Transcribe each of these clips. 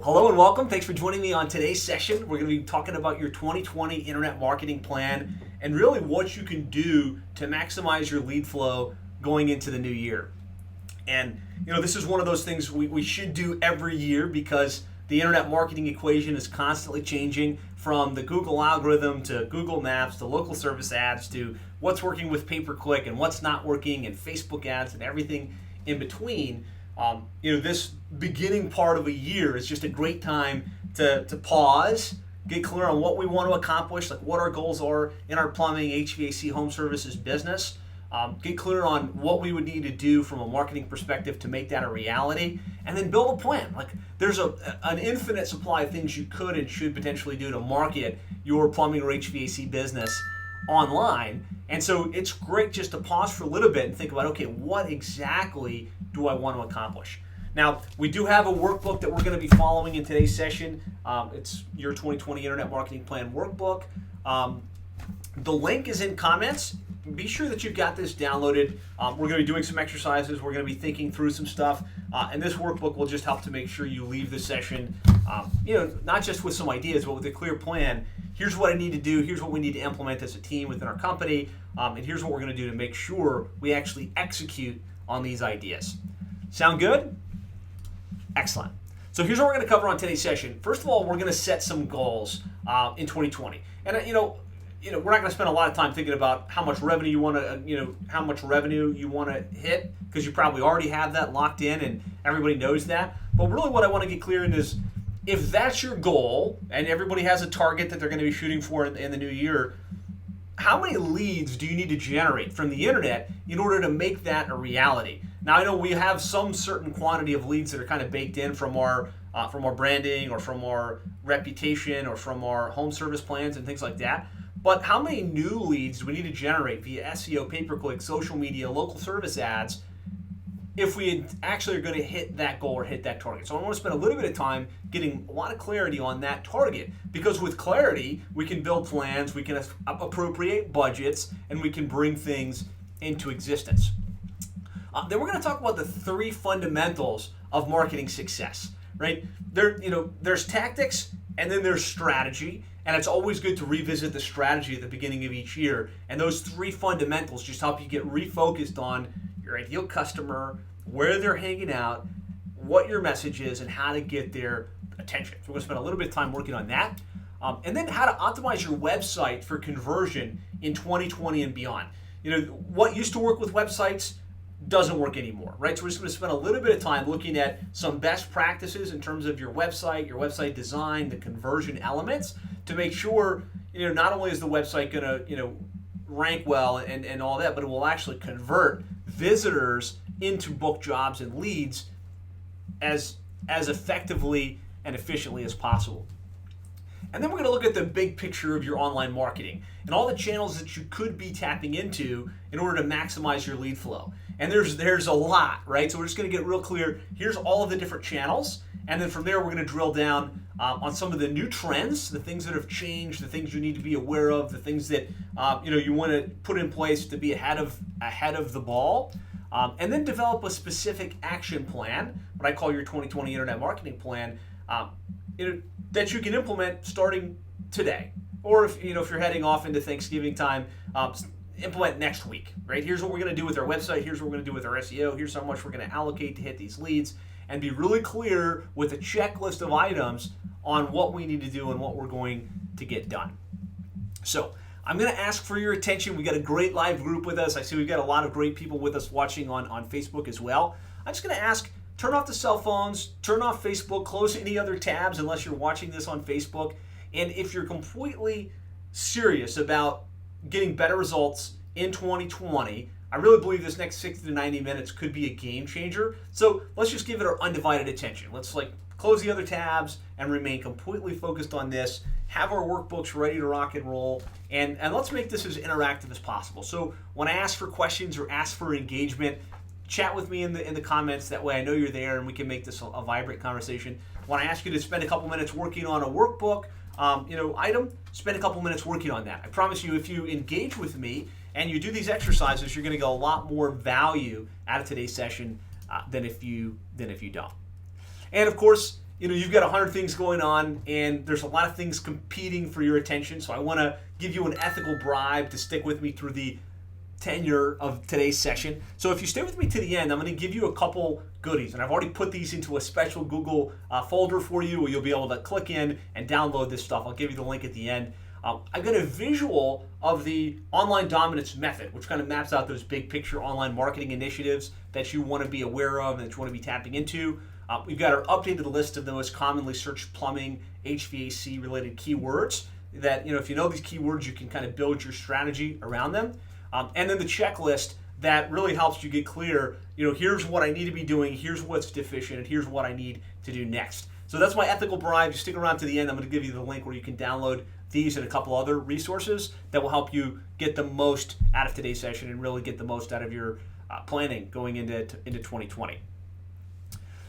Hello and welcome. Thanks for joining me on today's session. We're going to be talking about your 2020 internet marketing plan and really what you can do to maximize your lead flow going into the new year. And this is one of those things we should do every year because the internet marketing equation is constantly changing, from the Google algorithm to Google Maps to local service ads to what's working with pay-per-click and what's not working, and Facebook ads and everything in between. This beginning part of a year is just a great time to pause, get clear on what we want to accomplish, like what our goals are in our plumbing, HVAC, home services business. Get clear on what we would need to do from a marketing perspective to make that a reality, and then build a plan. Like, there's an infinite supply of things you could and should potentially do to market your plumbing or HVAC business online. And so it's great just to pause for a little bit and think about, okay, what exactly do I want to accomplish? Now, we do have a workbook that we're going to be following in today's session. It's your 2020 Internet Marketing Plan workbook. The link is in comments. Be sure that you've got this downloaded. We're going to be doing some exercises. We're going to be thinking through some stuff. And this workbook will just help to make sure you leave the session, not just with some ideas, but with a clear plan. Here's what I need to do. Here's what we need to implement as a team within our company. And here's what we're going to do to make sure we actually execute on these ideas. Sound good? Excellent. So here's what we're going to cover on today's session. First of all, we're going to set some goals in 2020. And we're not going to spend a lot of time thinking about how much revenue you want to hit, because you probably already have that locked in and everybody knows that. But really what I want to get clear in is, if that's your goal and everybody has a target that they're going to be shooting for in the new year, how many leads do you need to generate from the internet in order to make that a reality? Now, I know we have some certain quantity of leads that are kind of baked in from our branding or from our reputation or from our home service plans and things like that. But how many new leads do we need to generate via SEO, pay-per-click, social media, local service ads, if we actually are going to hit that goal or hit that target? So I want to spend a little bit of time getting a lot of clarity on that target, because with clarity, we can build plans, we can appropriate budgets, and we can bring things into existence. Then we're going to talk about the three fundamentals of marketing success, right? There's tactics, and then there's strategy. And it's always good to revisit the strategy at the beginning of each year. And those three fundamentals just help you get refocused on your ideal customer, where they're hanging out, what your message is, and how to get their attention. So we're going to spend a little bit of time working on that. And then how to optimize your website for conversion in 2020 and beyond. What used to work with websites doesn't work anymore, right? So we're just going to spend a little bit of time looking at some best practices in terms of your website design, the conversion elements, to make sure, not only is the website going to, rank well and all that, but it will actually convert visitors into book jobs and leads as effectively and efficiently as possible. And then we're going to look at the big picture of your online marketing and all the channels that you could be tapping into in order to maximize your lead flow. And there's a lot, right? So we're just going to get real clear. Here's all of the different channels. And then from there, we're going to drill down on some of the new trends, the things that have changed, the things you need to be aware of, the things that you want to put in place to be ahead of the ball. And then develop a specific action plan, what I call your 2020 Internet Marketing Plan, that you can implement starting today. Or if you're heading off into Thanksgiving time, implement next week, right? Here's what we're going to do with our website. Here's what we're going to do with our SEO. Here's how much we're going to allocate to hit these leads, and be really clear with a checklist of items on what we need to do and what we're going to get done. So I'm going to ask for your attention. We got a great live group with us. I see we've got a lot of great people with us watching on Facebook as well. I'm just going to ask, turn off the cell phones, turn off Facebook, close any other tabs unless you're watching this on Facebook. And if you're completely serious about getting better results in 2020, I really believe this next 60 to 90 minutes could be a game changer. So let's just give it our undivided attention. Let's close the other tabs and remain completely focused on this. Have our workbooks ready to rock and roll, and let's make this as interactive as possible. So when I ask for questions or ask for engagement, chat with me in the comments. That way I know you're there and we can make this a vibrant conversation. When I ask you to spend a couple minutes working on a workbook item, spend a couple minutes working on that. I promise you, if you engage with me and you do these exercises, you're going to get a lot more value out of today's session than if you don't. And of course, you've got 100 things going on, and there's a lot of things competing for your attention. So I want to give you an ethical bribe to stick with me through the tenure of today's session. So if you stay with me to the end, I'm going to give you a couple goodies, and I've already put these into a special Google folder for you where you'll be able to click in and download this stuff. I'll give you the link at the end. I've got a visual of the online dominance method, which kind of maps out those big picture online marketing initiatives that you want to be aware of and that you want to be tapping into. We've got our updated list of the most commonly searched plumbing, HVAC related keywords that, if you know these keywords, you can kind of build your strategy around them. And then the checklist that really helps you get clear, here's what I need to be doing, here's what's deficient, and here's what I need to do next. So that's my ethical bribe. You stick around to the end, I'm going to give you the link where you can download these and a couple other resources that will help you get the most out of today's session and really get the most out of your planning going into 2020.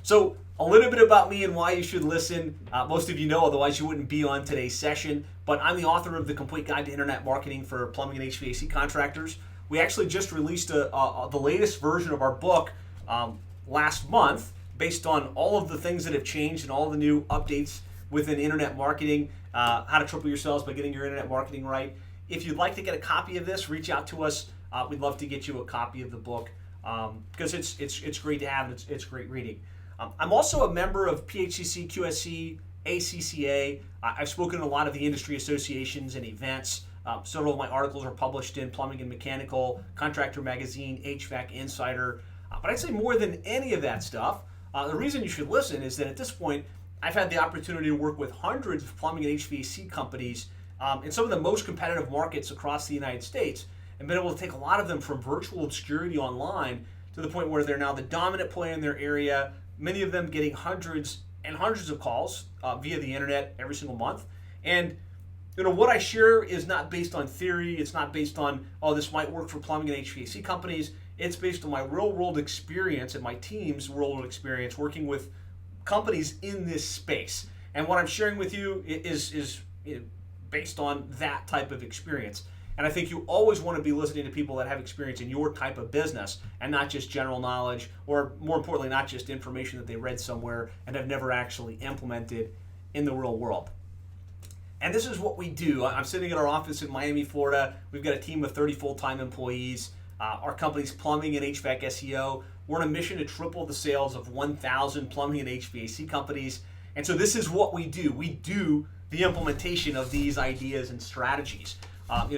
So a little bit about me and why you should listen. Most of you know, otherwise you wouldn't be on today's session, but I'm the author of the Complete Guide to Internet Marketing for Plumbing and HVAC Contractors. We actually just released the latest version of our book last month based on all of the things that have changed and all the new updates within internet marketing, how to triple your sales by getting your internet marketing right. If you'd like to get a copy of this, reach out to us. We'd love to get you a copy of the book because it's great to have and it's great reading. I'm also a member of PHCC, QSC, ACCA. I've spoken at a lot of the industry associations and events. Several of my articles are published in Plumbing and Mechanical, Contractor Magazine, HVAC Insider. But I'd say more than any of that stuff, the reason you should listen is that at this point, I've had the opportunity to work with hundreds of plumbing and HVAC companies in some of the most competitive markets across the United States and been able to take a lot of them from virtual obscurity online to the point where they're now the dominant player in their area, many of them getting hundreds and hundreds of calls via the internet every single month. And what I share is not based on theory. It's not based on, this might work for plumbing and HVAC companies. It's based on my real-world experience and my team's real-world experience working with companies in this space. And what I'm sharing with you is based on that type of experience. And I think you always want to be listening to people that have experience in your type of business and not just general knowledge, or more importantly, not just information that they read somewhere and have never actually implemented in the real world. And this is what we do. I'm sitting in our office in Miami, Florida. We've got a team of 30 full-time employees. Our company's Plumbing and HVAC SEO. We're on a mission to triple the sales of 1,000 plumbing and HVAC companies. And so this is what we do. We do the implementation of these ideas and strategies.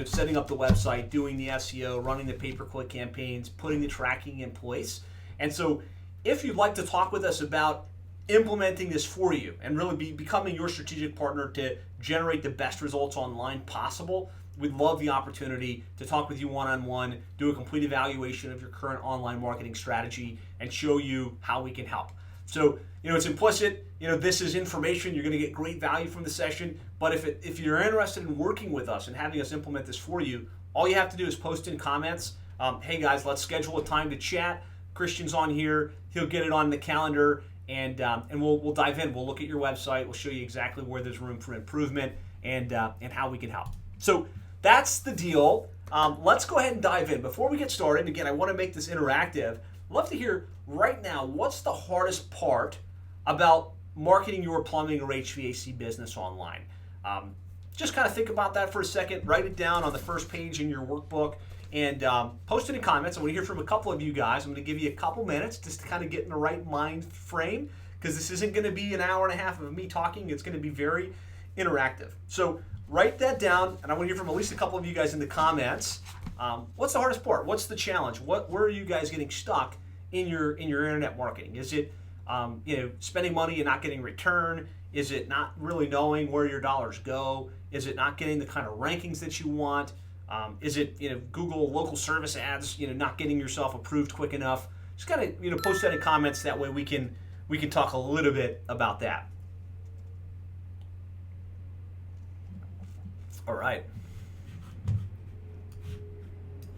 Setting up the website, doing the SEO, running the pay-per-click campaigns, putting the tracking in place. And so if you'd like to talk with us about implementing this for you and really becoming your strategic partner to generate the best results online possible, we'd love the opportunity to talk with you one-on-one, do a complete evaluation of your current online marketing strategy, and show you how we can help. So, it's implicit. This is information. You're going to get great value from the session. But if you're interested in working with us and having us implement this for you, all you have to do is post in comments. Hey guys, let's schedule a time to chat. Christian's on here. He'll get it on the calendar, and we'll dive in. We'll look at your website. We'll show you exactly where there's room for improvement and how we can help. So that's the deal. Let's go ahead and dive in. Before we get started, again, I want to make this interactive. I'd love to hear right now, what's the hardest part about marketing your plumbing or HVAC business online? Just kind of think about that for a second. Write it down on the first page in your workbook and post it in comments. I want to hear from a couple of you guys. I'm going to give you a couple minutes just to kind of get in the right mind frame, because this isn't going to be an hour and a half of me talking. It's going to be very interactive. So write that down, and I want to hear from at least a couple of you guys in the comments. What's the hardest part? What's the challenge? Where are you guys getting stuck in your internet marketing? Is it spending money and not getting return? Is it not really knowing where your dollars go? Is it not getting the kind of rankings that you want? Is it Google local service ads not getting yourself approved quick enough? Just kind of post that in comments. That way we can talk a little bit about that. All right.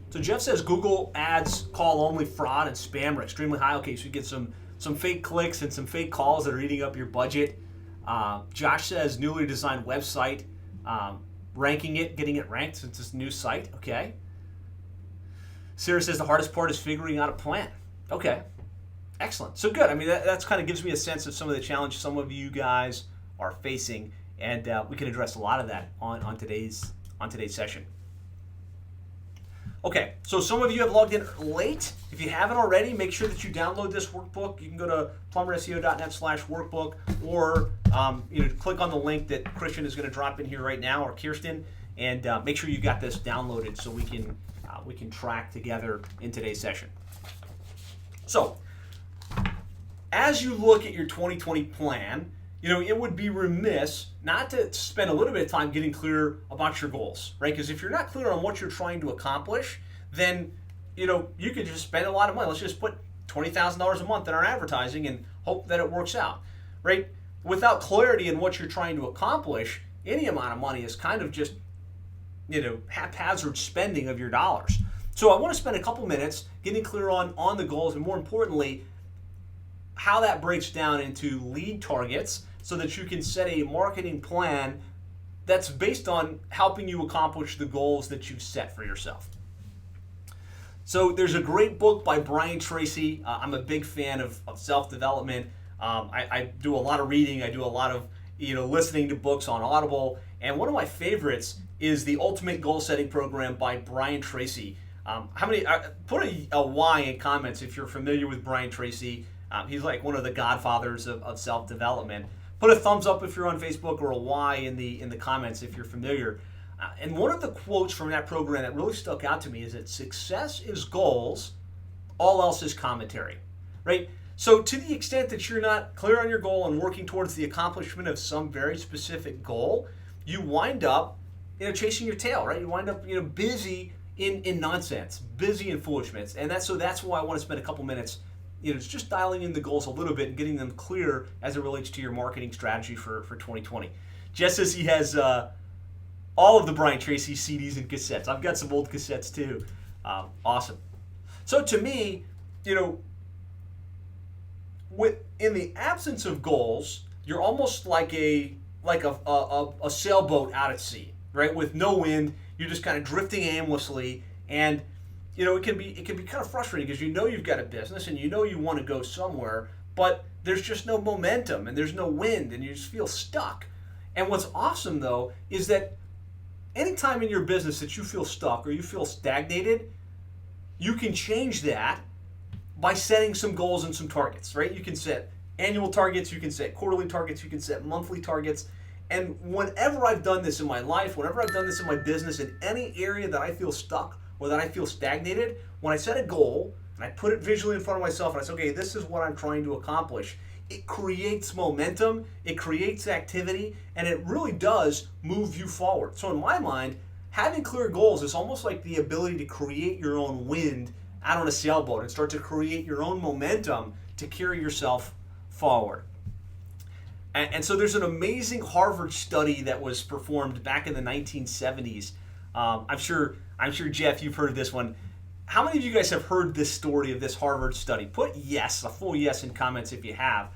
So Jeff says Google ads call only fraud and spam are extremely high. Okay, so you get some fake clicks and some fake calls that are eating up your budget. Josh says newly designed website, getting it ranked since it's a new site. Okay. Sarah says the hardest part is figuring out a plan. Okay. Excellent. So good. I mean, that's kind of gives me a sense of some of the challenges some of you guys are facing, and we can address a lot of that on today's session. Okay, so some of you have logged in late. If you haven't already, make sure that you download this workbook. You can go to plumberseo.net/workbook, or click on the link that Christian is going to drop in here right now, or Kirsten, and make sure you got this downloaded so we can track together in today's session. So, as you look at your 2020 plan, it would be remiss not to spend a little bit of time getting clear about your goals, right? Because if you're not clear on what you're trying to accomplish, then, you could just spend a lot of money. Let's just put $20,000 a month in our advertising and hope that it works out, right? Without clarity in what you're trying to accomplish, any amount of money is kind of just, haphazard spending of your dollars. So I want to spend a couple minutes getting clear on the goals, and more importantly, how that breaks down into lead targets so that you can set a marketing plan that's based on helping you accomplish the goals that you've set for yourself. So there's a great book by Brian Tracy. I'm a big fan of self-development. I do a lot of reading. I do a lot of listening to books on Audible. And one of my favorites is the Ultimate Goal Setting Program by Brian Tracy. Put a Y in comments if you're familiar with Brian Tracy. He's like one of the godfathers of self-development. Put a thumbs up if you're on Facebook, or a Y in the comments if you're familiar. And one of the quotes from that program that really stuck out to me is that success is goals, all else is commentary, right? So to the extent that you're not clear on your goal and working towards the accomplishment of some very specific goal, you wind up chasing your tail, right? You wind up busy in nonsense, busy in foolishness. And that's why I want to spend a couple minutes just dialing in the goals a little bit and getting them clear as it relates to your marketing strategy for 2020. Jess says he has all of the Brian Tracy CDs and cassettes. I've got some old cassettes too. Awesome. So to me, in the absence of goals, you're almost like a sailboat out at sea, right? With no wind, you're just kind of drifting aimlessly, and it can be kind of frustrating because you've got a business and you want to go somewhere, but there's just no momentum and there's no wind and you just feel stuck. And what's awesome though is that anytime in your business that you feel stuck or you feel stagnated, you can change that by setting some goals and some targets, right? You can set annual targets, you can set quarterly targets, you can set monthly targets. And whenever I've done this in my life, whenever I've done this in my business, in any area that I feel stuck or that I feel stagnated, when I set a goal and I put it visually in front of myself and I say, okay, this is what I'm trying to accomplish, it creates momentum, it creates activity, and it really does move you forward. So in my mind, having clear goals is almost like the ability to create your own wind out on a sailboat and start to create your own momentum to carry yourself forward. And so there's an amazing Harvard study that was performed back in the 1970s. I'm sure, Jeff, you've heard this one. How many of you guys have heard this story of this Harvard study? Put yes, a full yes in comments if you have.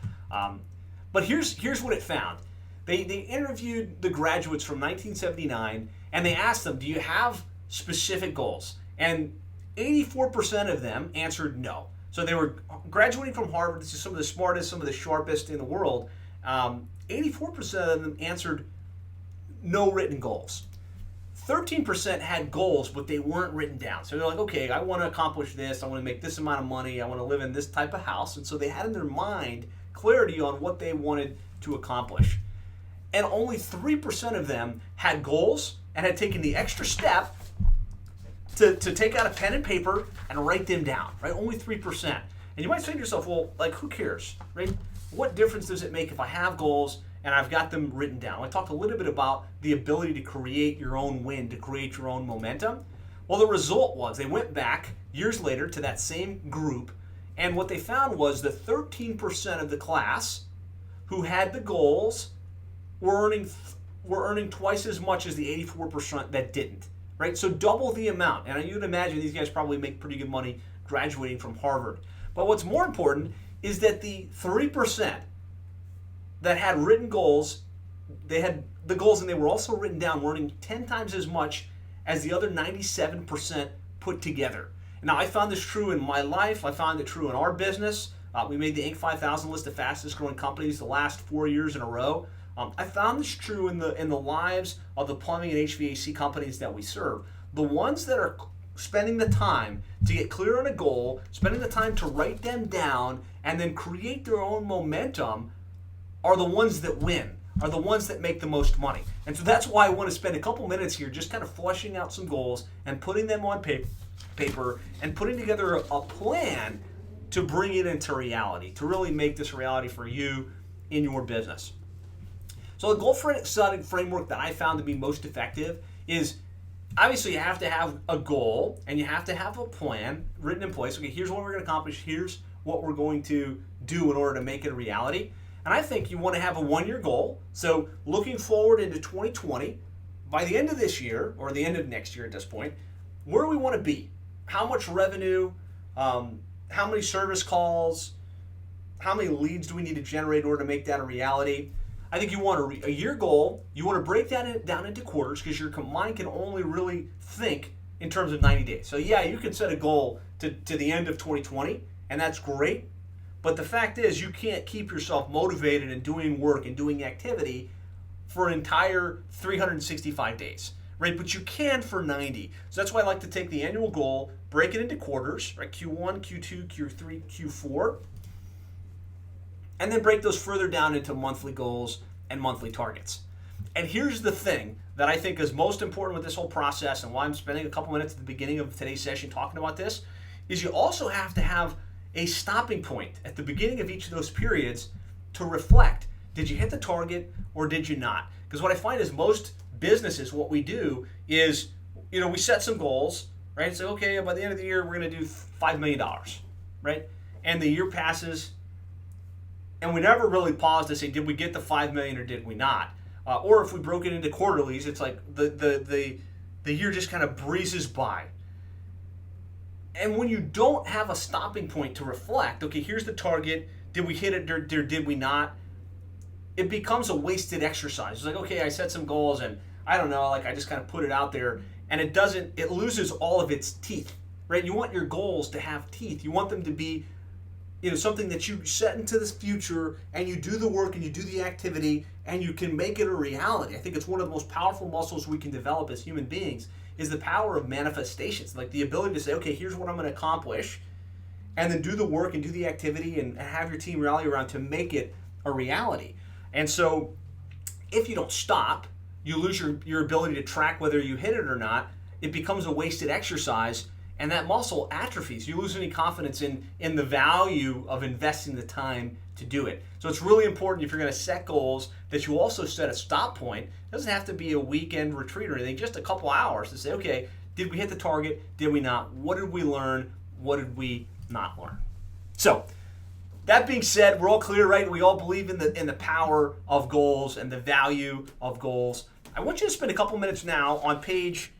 But here's what it found. They interviewed the graduates from 1979, and they asked them, do you have specific goals? And 84% of them answered no. So they were graduating from Harvard. This is some of the smartest, some of the sharpest in the world. 84% of them answered no written goals. 13% had goals, but they weren't written down. So they're like, okay, I want to accomplish this. I want to make this amount of money. I want to live in this type of house. And so they had in their mind clarity on what they wanted to accomplish. And only 3% of them had goals and had taken the extra step to take out a pen and paper and write them down, right? Only 3%. And you might say to yourself, well, like, who cares, right? What difference does it make if I have goals and I've got them written down? I talked a little bit about the ability to create your own wind, to create your own momentum. Well, the result was they went back years later to that same group, and what they found was that 13% of the class who had the goals were earning twice as much as the 84% that didn't, right? So double the amount. And you'd imagine these guys probably make pretty good money graduating from Harvard. But what's more important is that the 3% that had written goals, they had the goals and they were also written down, were earning 10 times as much as the other 97% put together. Now, I found this true in my life. I found it true in our business. We made the Inc. 5000 list of fastest growing companies the last 4 years in a row. I found this true in the lives of the plumbing and HVAC companies that we serve. The ones that are spending the time to get clear on a goal, spending the time to write them down, and then create their own momentum are the ones that win, are the ones that make the most money. And so that's why I want to spend a couple minutes here just kind of fleshing out some goals and putting them on paper and putting together a plan to bring it into reality, to really make this reality for you in your business. So the goal setting framework that I found to be most effective is obviously you have to have a goal and you have to have a plan written in place. Okay, here's what we're going to accomplish. Here's what we're going to do in order to make it a reality. And I think you want to have a 1-year goal. So looking forward into 2020, by the end of this year or the end of next year at this point, where do we want to be? How much revenue? How many service calls? How many leads do we need to generate in order to make that a reality? I think you want a year goal. You want to break that down into quarters because your mind can only really think in terms of 90 days. So yeah, you can set a goal to the end of 2020, and that's great. But the fact is you can't keep yourself motivated and doing work and doing activity for an entire 365 days, right? But you can for 90. So that's why I like to take the annual goal, break it into quarters, right? Q1, Q2, Q3, Q4. And then break those further down into monthly goals and monthly targets. And here's the thing that I think is most important with this whole process and why I'm spending a couple minutes at the beginning of today's session talking about this, is you also have to have a stopping point at the beginning of each of those periods to reflect. Did you hit the target or did you not? Because what I find is most businesses, what we do is, we set some goals, right? So, okay, by the end of the year, we're going to do $5 million, right? And the year passes, and we never really pause to say, did we get the 5 million or did we not? Or if we broke it into quarterlies, it's like the year just kind of breezes by. And when you don't have a stopping point to reflect, okay, here's the target, did we hit it or did we not? It becomes a wasted exercise. It's like, okay, I set some goals and I don't know, like I just kind of put it out there and it loses all of its teeth, right? You want your goals to have teeth. You want them to be something that you set into this future and you do the work and you do the activity and you can make it a reality. I think it's one of the most powerful muscles we can develop as human beings is the power of manifestations, like the ability to say, okay, here's what I'm going to accomplish, and then do the work and do the activity and have your team rally around to make it a reality. And so if you don't stop, you lose your ability to track whether you hit it or not. It becomes a wasted exercise, and that muscle atrophies. You lose any confidence in the value of investing the time to do it. So it's really important if you're going to set goals that you also set a stop point. It doesn't have to be a weekend retreat or anything, just a couple hours to say, okay, did we hit the target? Did we not? What did we learn? What did we not learn? So that being said, we're all clear, right? We all believe in the power of goals and the value of goals. I want you to spend a couple minutes now on page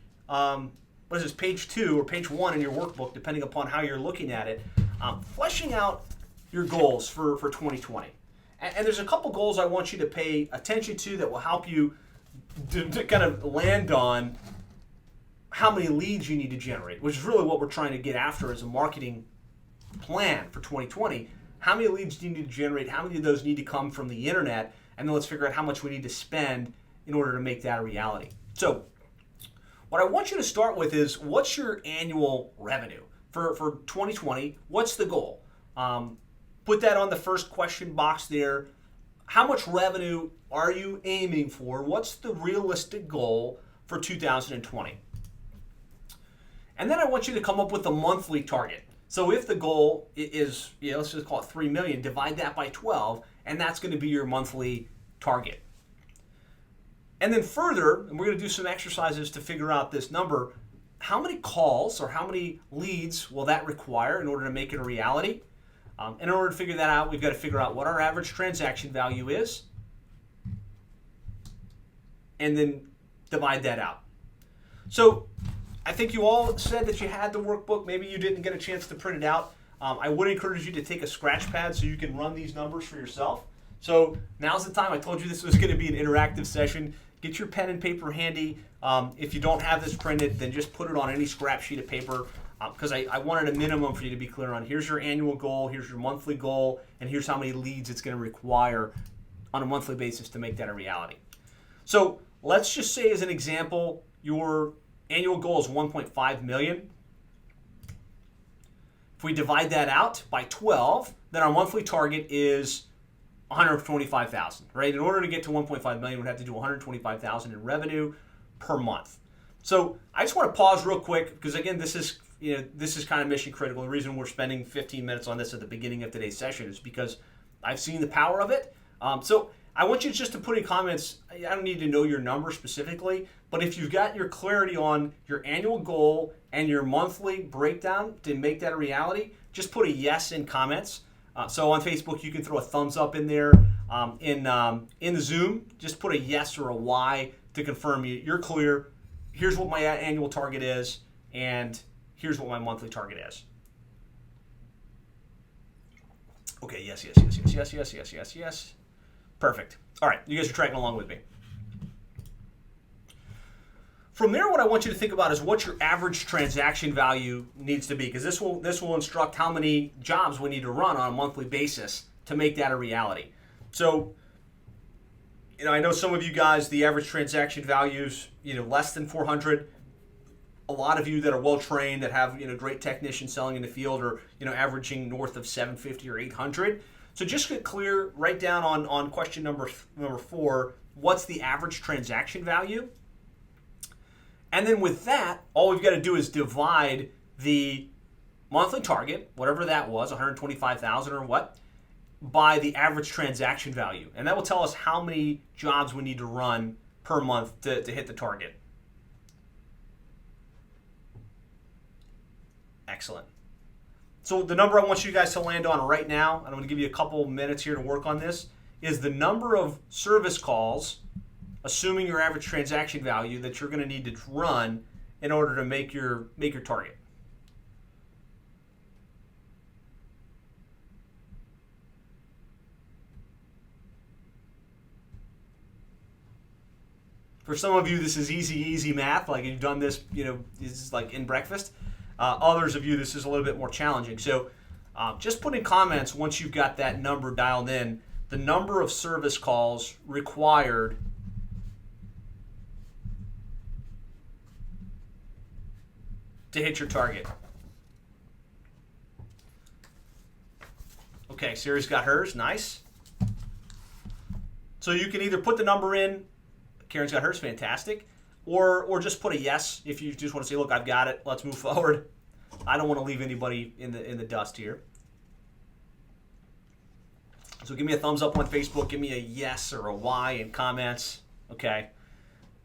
page 2 or page 1 in your workbook, depending upon how you're looking at it, fleshing out your goals for 2020. And there's a couple goals I want you to pay attention to that will help you to kind of land on how many leads you need to generate, which is really what we're trying to get after as a marketing plan for 2020. How many leads do you need to generate? How many of those need to come from the internet? And then let's figure out how much we need to spend in order to make that a reality. So what I want you to start with is, what's your annual revenue for 2020? What's the goal? Put that on the first question box there. How much revenue are you aiming for? What's the realistic goal for 2020? And then I want you to come up with a monthly target. So if the goal is, let's just call it 3 million, divide that by 12, and that's going to be your monthly target. And then further, and we're going to do some exercises to figure out this number, how many calls or how many leads will that require in order to make it a reality? And in order to figure that out, we've got to figure out what our average transaction value is, and then divide that out. So I think you all said that you had the workbook. Maybe you didn't get a chance to print it out. I would encourage you to take a scratch pad so you can run these numbers for yourself. So now's the time. I told you this was going to be an interactive session. Get your pen and paper handy. If you don't have this printed, then just put it on any scrap sheet of paper. because I wanted a minimum for you to be clear on. Here's your annual goal, here's your monthly goal, and here's how many leads it's going to require on a monthly basis to make that a reality. So let's just say, as an example, your annual goal is 1.5 million. If we divide that out by 12, then our monthly target is 125,000, right? In order to get to 1.5 million, we'd have to do 125,000 in revenue per month. So I just want to pause real quick because, again, this is kind of mission critical. The reason we're spending 15 minutes on this at the beginning of today's session is because I've seen the power of it. So I want you just to put in comments. I don't need to know your number specifically, but if you've got your clarity on your annual goal and your monthly breakdown to make that a reality, just put a yes in comments. So on Facebook, you can throw a thumbs up in there. In the Zoom, just put a yes or a Y to confirm you're clear. Here's what my annual target is, and here's what my monthly target is. Okay, yes. Perfect. All right, you guys are tracking along with me. From there, what I want you to think about is what your average transaction value needs to be, because this will instruct how many jobs we need to run on a monthly basis to make that a reality. So, I know some of you guys, the average transaction values, less than 400. A lot of you that are well trained, that have great technicians selling in the field, are averaging north of 750 or 800. So just get clear, write down on question number 4, what's the average transaction value? And then with that, all we've got to do is divide the monthly target, whatever that was, 125,000 or what, by the average transaction value. And that will tell us how many jobs we need to run per month to hit the target. Excellent. So the number I want you guys to land on right now, and I'm going to give you a couple minutes here to work on this, is the number of service calls, assuming your average transaction value, that you're going to need to run in order to make your target. For some of you, this is easy math. Like, you've done this, this is like in breakfast. Others of you, this is a little bit more challenging. So just put in comments once you've got that number dialed in, the number of service calls required to hit your target. Okay, Siri's got hers. Nice. So you can either put the number in, Karen's got hers, fantastic, or just put a yes if you just want to say, look, I've got it, let's move forward. I don't want to leave anybody in the dust here. So give me a thumbs up on Facebook, give me a yes or a Y in comments. Okay.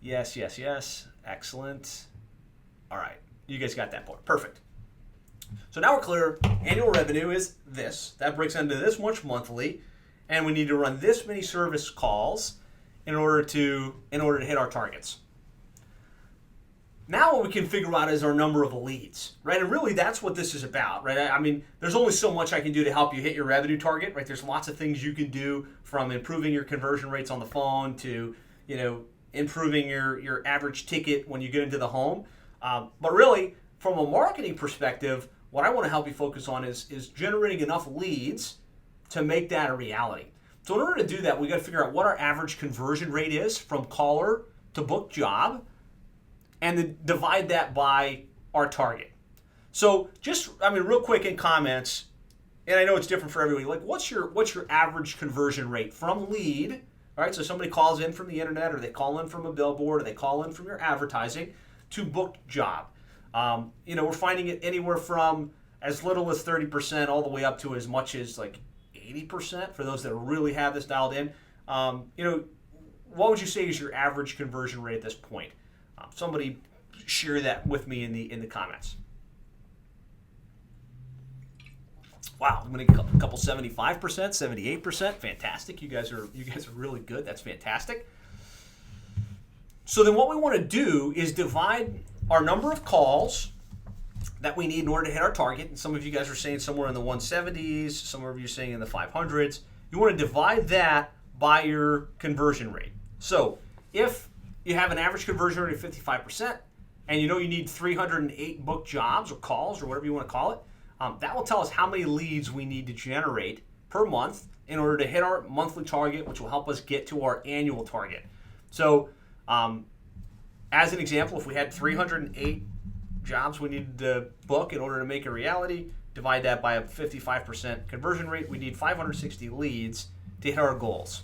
Yes. Excellent. All right. You guys got that part. Perfect. So now we're clear. Annual revenue is this. That breaks into this much monthly, and we need to run this many service calls in order to hit our targets. Now what we can figure out is our number of leads, right? And really that's what this is about, right? I mean, there's only so much I can do to help you hit your revenue target, right? There's lots of things you can do, from improving your conversion rates on the phone to, improving your average ticket when you get into the home. But really, from a marketing perspective, what I want to help you focus on is generating enough leads to make that a reality. So in order to do that, we got to figure out what our average conversion rate is from caller to book job, and then divide that by our target. So real quick in comments, and I know it's different for everybody, like what's your average conversion rate from lead? All right, so somebody calls in from the internet, or they call in from a billboard, or they call in from your advertising, to booked job. We're finding it anywhere from as little as 30% all the way up to as much as like 80% for those that really have this dialed in. What would you say is your average conversion rate at this point? Somebody share that with me in the comments. Wow, I'm going to get a couple 75%, 78%. Fantastic. You guys are really good. That's fantastic. So then what we want to do is divide our number of calls that we need in order to hit our target. And some of you guys are saying somewhere in the 170s, some of you are saying in the 500s. You want to divide that by your conversion rate. So if you have an average conversion rate of 55% and you need 308 booked jobs or calls or whatever you want to call it, that will tell us how many leads we need to generate per month in order to hit our monthly target, which will help us get to our annual target. So as an example, if we had 308 jobs we needed to book in order to make a reality, divide that by a 55% conversion rate, we need 560 leads to hit our goals.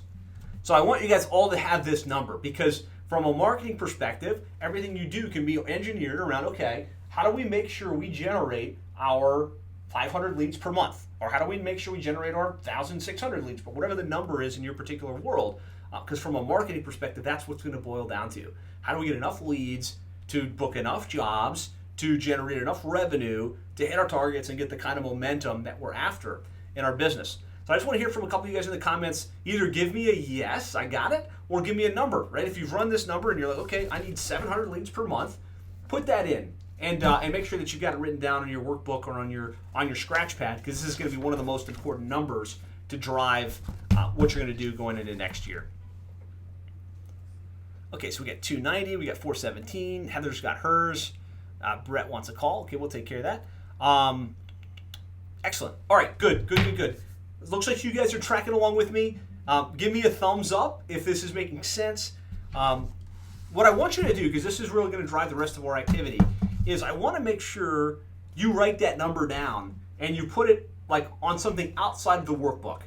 So I want you guys all to have this number, because from a marketing perspective, everything you do can be engineered around, okay, how do we make sure we generate our 500 leads per month? Or how do we make sure we generate our 1,600 leads, but whatever the number is in your particular world? Because from a marketing perspective, that's what's going to boil down to. How do we get enough leads to book enough jobs to generate enough revenue to hit our targets and get the kind of momentum that we're after in our business? So I just want to hear from a couple of you guys in the comments. Either give me a yes, I got it, or give me a number, right? If you've run this number and you're like, okay, I need 700 leads per month, put that in. And make sure that you've got it written down in your workbook or on your scratch pad, because this is going to be one of the most important numbers to drive what you're going to do going into next year. Okay, so we got 290, we got 417. Heather's got hers. Brett wants a call. Okay, we'll take care of that. Excellent. All right, good. It looks like you guys are tracking along with me. Give me a thumbs up if this is making sense. What I want you to do, because this is really going to drive the rest of our activity, is I want to make sure you write that number down and you put it like on something outside of the workbook,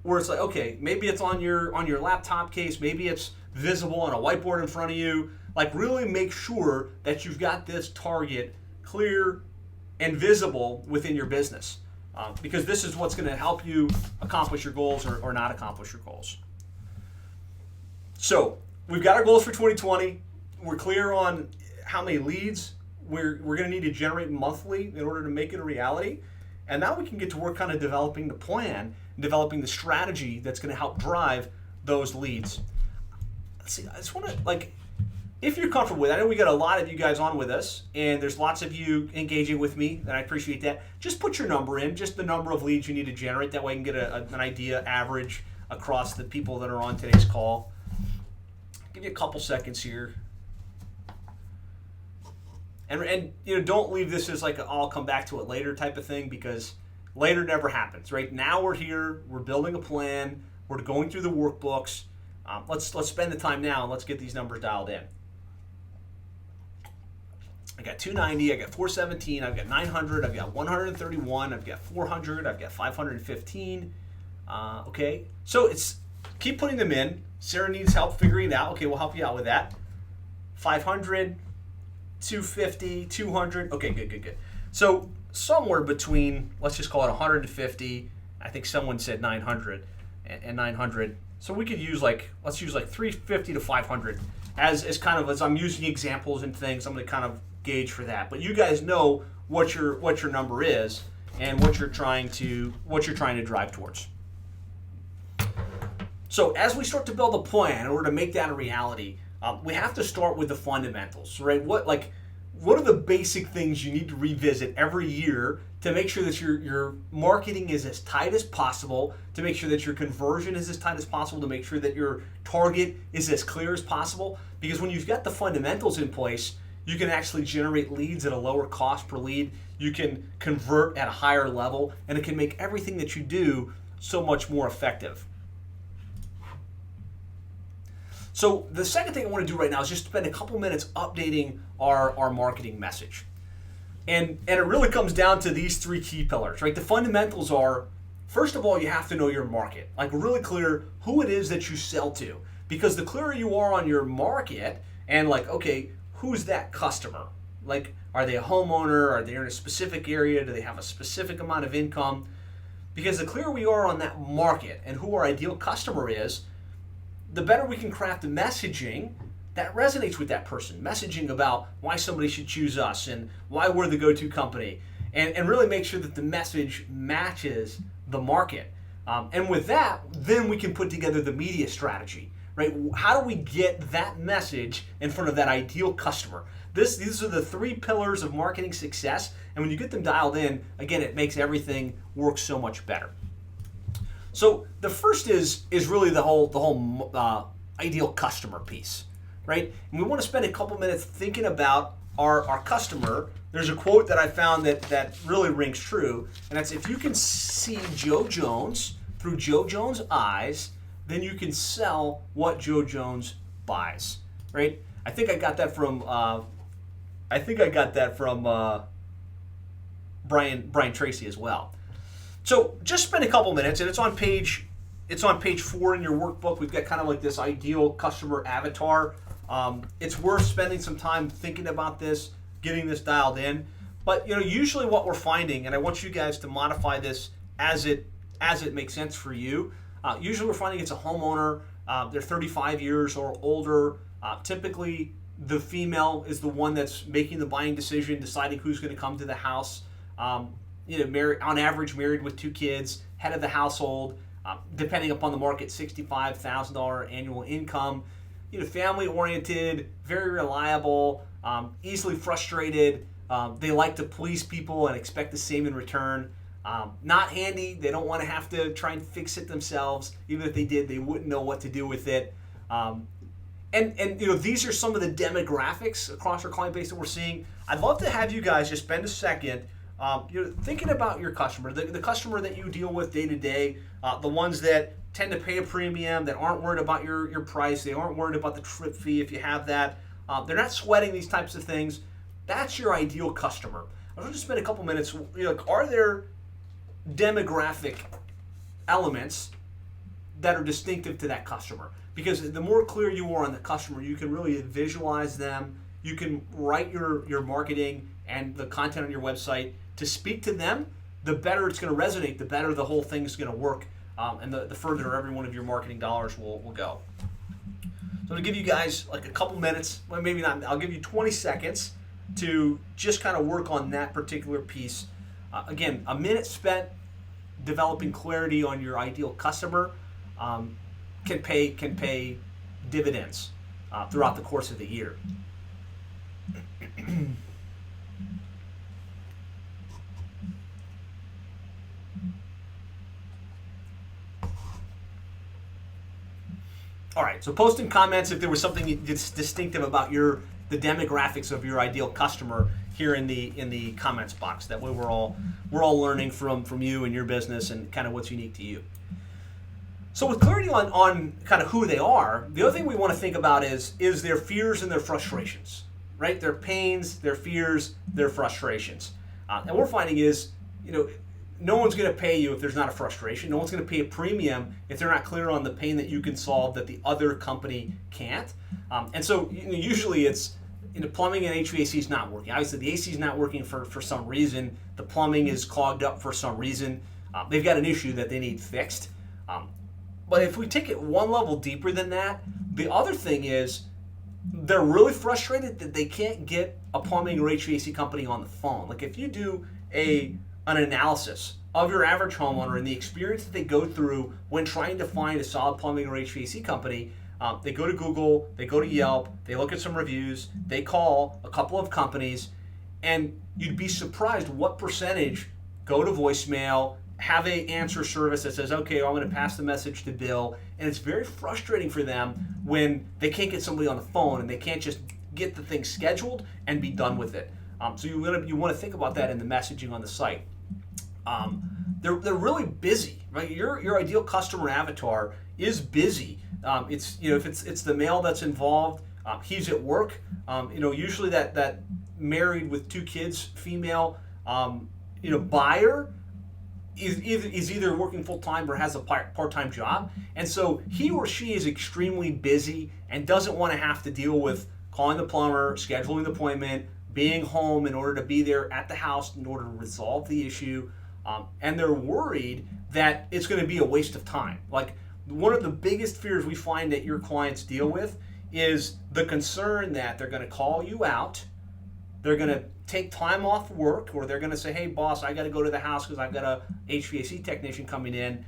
where it's like, okay, maybe it's on your laptop case, maybe it's visible on a whiteboard in front of you. Like, really make sure that you've got this target clear and visible within your business, because this is what's going to help you accomplish your goals or not accomplish your goals. So we've got our goals for 2020. We're clear on how many leads we're going to need to generate monthly in order to make it a reality. And now we can get to work kind of developing the plan, developing the strategy that's going to help drive those leads. Let's see, I just want to, if you're comfortable with it, I know we got a lot of you guys on with us, and there's lots of you engaging with me, and I appreciate that. Just put your number in, just the number of leads you need to generate. That way I can get an idea, average, across the people that are on today's call. Give you a couple seconds here. And don't leave this as like I'll come back to it later type of thing, because later never happens, right? Now we're here, we're building a plan, we're going through the workbooks. Let's spend the time now and let's get these numbers dialed in. I got 290, I got 417, I've got 900, I've got 131, I've got 400, I've got 515. Okay, so it's keep putting them in. Sarah needs help figuring it out. Okay, we'll help you out with that. 500, 250, 200. Okay, good. So somewhere between, let's just call it 150. I think someone said 900 and 900. So we could use let's use 350 to 500 as kind of, as I'm using examples and things. I'm going to kind of gauge for that. But you guys know what your number is and what you're trying to drive towards. So as we start to build a plan in order to make that a reality, we have to start with the fundamentals, right? What are the basic things you need to revisit every year to make sure that your marketing is as tight as possible, to make sure that your conversion is as tight as possible, to make sure that your target is as clear as possible? Because when you've got the fundamentals in place, you can actually generate leads at a lower cost per lead. You can convert at a higher level, and it can make everything that you do so much more effective. So the second thing I want to do right now is just spend a couple minutes updating our marketing message. And it really comes down to these three key pillars, right? The fundamentals are, first of all, you have to know your market. Like, really clear who it is that you sell to. Because the clearer you are on your market and okay, who's that customer? Like, are they a homeowner? Are they in a specific area? Do they have a specific amount of income? Because the clearer we are on that market and who our ideal customer is, the better we can craft the messaging that resonates with that person. Messaging about why somebody should choose us and why we're the go-to company. And really make sure that the message matches the market. And with that, then we can put together the media strategy, right? How do we get that message in front of that ideal customer? These are the three pillars of marketing success. And when you get them dialed in, again, it makes everything work so much better. So the first is really the whole ideal customer piece. right? And we want to spend a couple minutes thinking about our customer. There's a quote that I found that really rings true, and that's, if you can see Joe Jones through Joe Jones' eyes, then you can sell what Joe Jones buys, right? I think I got that from Brian Tracy as well. So just spend a couple minutes, and it's on page 4 in your workbook. We've got kind of like this ideal customer avatar. It's worth spending some time thinking about this, getting this dialed in. But usually what we're finding, and I want you guys to modify this as it makes sense for you. Usually we're finding it's a homeowner. They're 35 years or older. Typically, the female is the one that's making the buying decision, deciding who's going to come to the house. Married, on average, married with 2 kids, head of the household. Depending upon the market, $65,000 annual income. Family oriented, very reliable, easily frustrated. They like to please people and expect the same in return. Not handy. They don't want to have to try and fix it themselves. Even if they did, they wouldn't know what to do with it. And these are some of the demographics across our client base that we're seeing. I'd love to have you guys just spend a second thinking about your customer, the customer that you deal with day to day, the ones that tend to pay a premium, that aren't worried about your price, they aren't worried about the trip fee if you have that. They're not sweating these types of things. That's your ideal customer. I want to spend a couple minutes. Are there demographic elements that are distinctive to that customer? Because the more clear you are on the customer, you can really visualize them. You can write your marketing and the content on your website to speak to them. The better it's going to resonate, the better the whole thing's going to work, and the further every one of your marketing dollars will go. So I'm going to give you guys like a couple minutes, well, maybe not, I'll give you 20 seconds to just kind of work on that particular piece. Again, a minute spent developing clarity on your ideal customer can pay dividends throughout the course of the year. All right, so post in comments if there was something that's distinctive about the demographics of your ideal customer here in the comments box. That way we're all learning from you and your business and kind of what's unique to you. So with clarity on kind of who they are, the other thing we want to think about is their fears and their frustrations, right? Their pains, their fears, their frustrations. And what we're finding is, no one's going to pay you if there's not a frustration. No one's going to pay a premium if they're not clear on the pain that you can solve that the other company can't. And so usually it's, plumbing and HVAC is not working. Obviously the AC is not working for some reason. The plumbing is clogged up for some reason. They've got an issue that they need fixed. But if we take it one level deeper than that, the other thing is they're really frustrated that they can't get a plumbing or HVAC company on the phone. Like if you do an analysis of your average homeowner and the experience that they go through when trying to find a solid plumbing or HVAC company, they go to Google, they go to Yelp, they look at some reviews, they call a couple of companies, and you'd be surprised what percentage go to voicemail, have a answer service that says, okay, I'm going to pass the message to Bill, and it's very frustrating for them when they can't get somebody on the phone and they can't just get the thing scheduled and be done with it. So you want to think about that in the messaging on the site. They're really busy, right? Your ideal customer avatar is busy. It's if it's the male that's involved, he's at work. Usually that married with 2 kids female buyer is either working full time or has a part-time job, and so he or she is extremely busy and doesn't want to have to deal with calling the plumber, scheduling the appointment, being home in order to be there at the house in order to resolve the issue, and they're worried that it's going to be a waste of time. Like one of the biggest fears we find that your clients deal with is the concern that they're going to call you out, they're going to take time off work, or they're going to say, hey boss, I got to go to the house because I've got a HVAC technician coming in.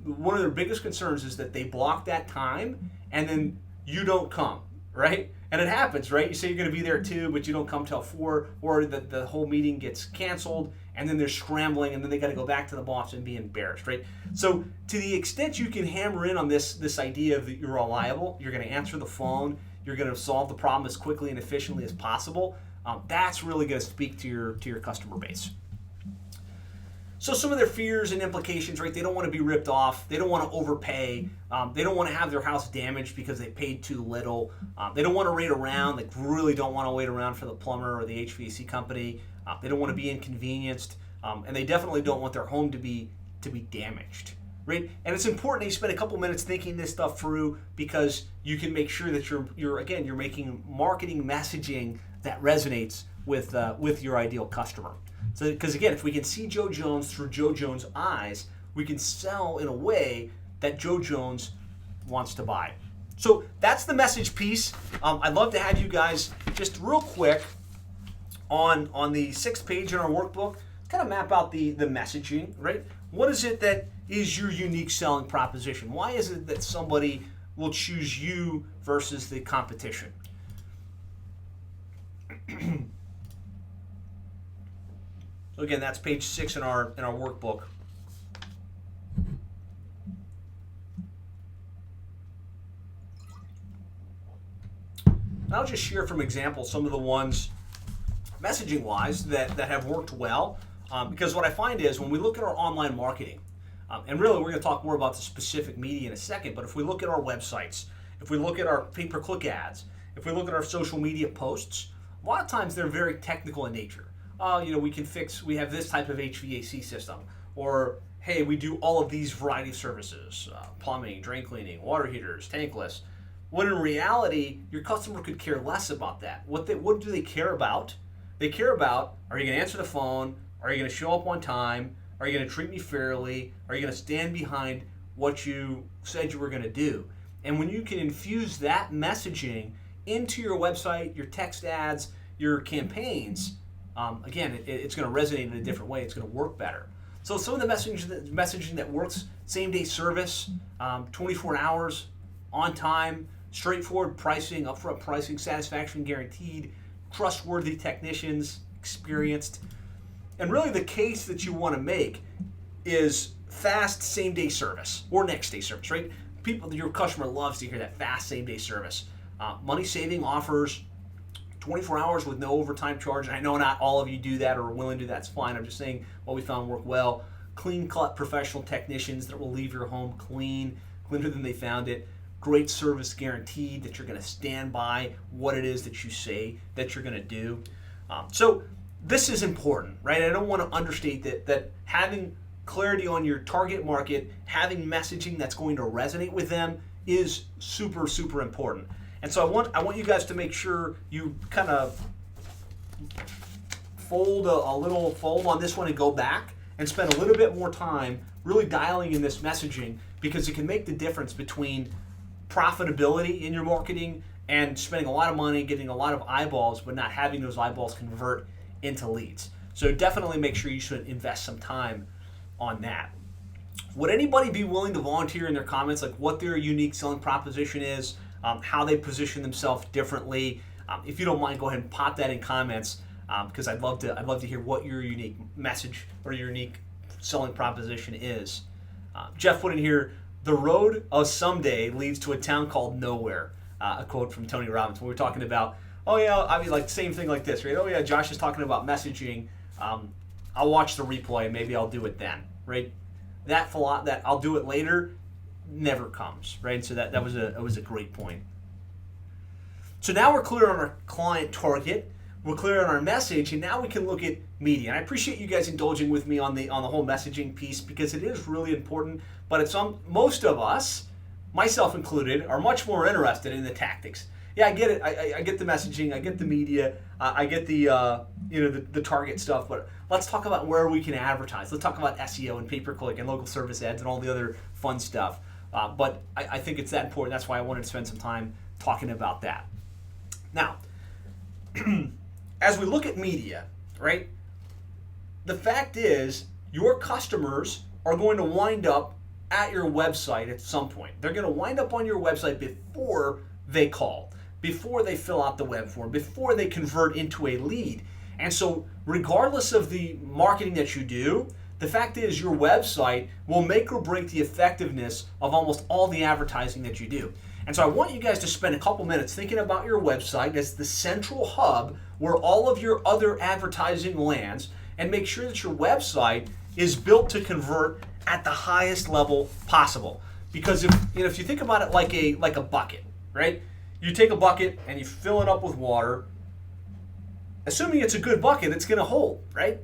One of their biggest concerns is that they block that time and then you don't come, right? And it happens, right? You say you're going to be there too, but you don't come till 4, or the whole meeting gets canceled, and then they're scrambling, and then they got to go back to the boss and be embarrassed, right? So to the extent you can hammer in on this idea of that you're reliable, you're going to answer the phone, you're going to solve the problem as quickly and efficiently as possible, that's really going to speak to your customer base. So some of their fears and implications, right? They don't want to be ripped off. They don't want to overpay. They don't want to have their house damaged because they paid too little. They don't want to wait around. They really don't want to wait around for the plumber or the HVAC company. They don't want to be inconvenienced, and they definitely don't want their home to be damaged, right? And it's important that you spend a couple minutes thinking this stuff through, because you can make sure that you're making marketing messaging that resonates with your ideal customer. So, because again, if we can see Joe Jones through Joe Jones' eyes, we can sell in a way that Joe Jones wants to buy. So that's the message piece. I'd love to have you guys just real quick on the 6th page in our workbook, kind of map out the messaging, right? What is it that is your unique selling proposition? Why is it that somebody will choose you versus the competition? So again, that's page 6 in our workbook. And I'll just share from examples some of the ones messaging-wise that have worked well. Because what I find is when we look at our online marketing, and really we're going to talk more about the specific media in a second, but if we look at our websites, if we look at our pay-per-click ads, if we look at our social media posts, a lot of times they're very technical in nature. We have this type of HVAC system, or hey, we do all of these variety of services, plumbing, drain cleaning, water heaters, tankless. When in reality, your customer could care less about that. What do they care about? They care about, are you going to answer the phone? Are you going to show up on time? Are you going to treat me fairly? Are you going to stand behind what you said you were going to do? And when you can infuse that messaging into your website, your text ads, your campaigns, again, it's going to resonate in a different way. It's going to work better. So some of the messaging that works: same-day service, 24 hours, on time, straightforward pricing, upfront pricing, satisfaction guaranteed, trustworthy technicians, experienced. And really the case that you want to make is fast same-day service or next-day service, right? Your customer loves to hear that fast same-day service. Money-saving offers, 24 hours with no overtime charge. And I know not all of you do that or are willing to do that. It's fine. I'm just saying what we found work well. Clean-cut professional technicians that will leave your home cleaner than they found it. Great service guaranteed, that you're going to stand by what it is that you say that you're going to do. So this is important, right? I don't want to understate that having clarity on your target market, having messaging that's going to resonate with them is super, super important. And so I want you guys to make sure you kind of fold on this one and go back and spend a little bit more time really dialing in this messaging, because it can make the difference between profitability in your marketing and spending a lot of money, getting a lot of eyeballs, but not having those eyeballs convert into leads. So definitely make sure you should invest some time on that. Would anybody be willing to volunteer in their comments, like what their unique selling proposition is, how they position themselves differently? If you don't mind, go ahead and pop that in comments, because I'd love to hear what your unique message or your unique selling proposition is. Jeff put in here, "The road of someday leads to a town called nowhere." A quote from Tony Robbins. When we're talking about, oh yeah, I mean, like same thing like this, right? Oh yeah, Josh is talking about messaging. I'll watch the replay and maybe I'll do it then, right? That I'll do it later never comes, right? So that was a great point. So now we're clear on our client target, we're clear on our message, and now we can look at media. And I appreciate you guys indulging with me on the whole messaging piece, because it is really important. But most of us, myself included, are much more interested in the tactics. Yeah, I get it. I get the messaging. I get the media. I get the target stuff. But let's talk about where we can advertise. Let's talk about SEO and pay-per-click and local service ads and all the other fun stuff. But I think it's that important. That's why I wanted to spend some time talking about that. Now, as we look at media, right? The fact is, your customers are going to wind up at your website at some point. They're going to wind up on your website before they call. before they fill out the web form, before they convert into a lead. And so regardless of the marketing that you do, the fact is your website will make or break the effectiveness of almost all the advertising that you do. And so I want you guys to spend a couple minutes thinking about your website as the central hub where all of your other advertising lands, and make sure that your website is built to convert at the highest level possible. Because if you think about it like a bucket, right? You take a bucket and you fill it up with water. Assuming it's a good bucket, it's going to hold, right?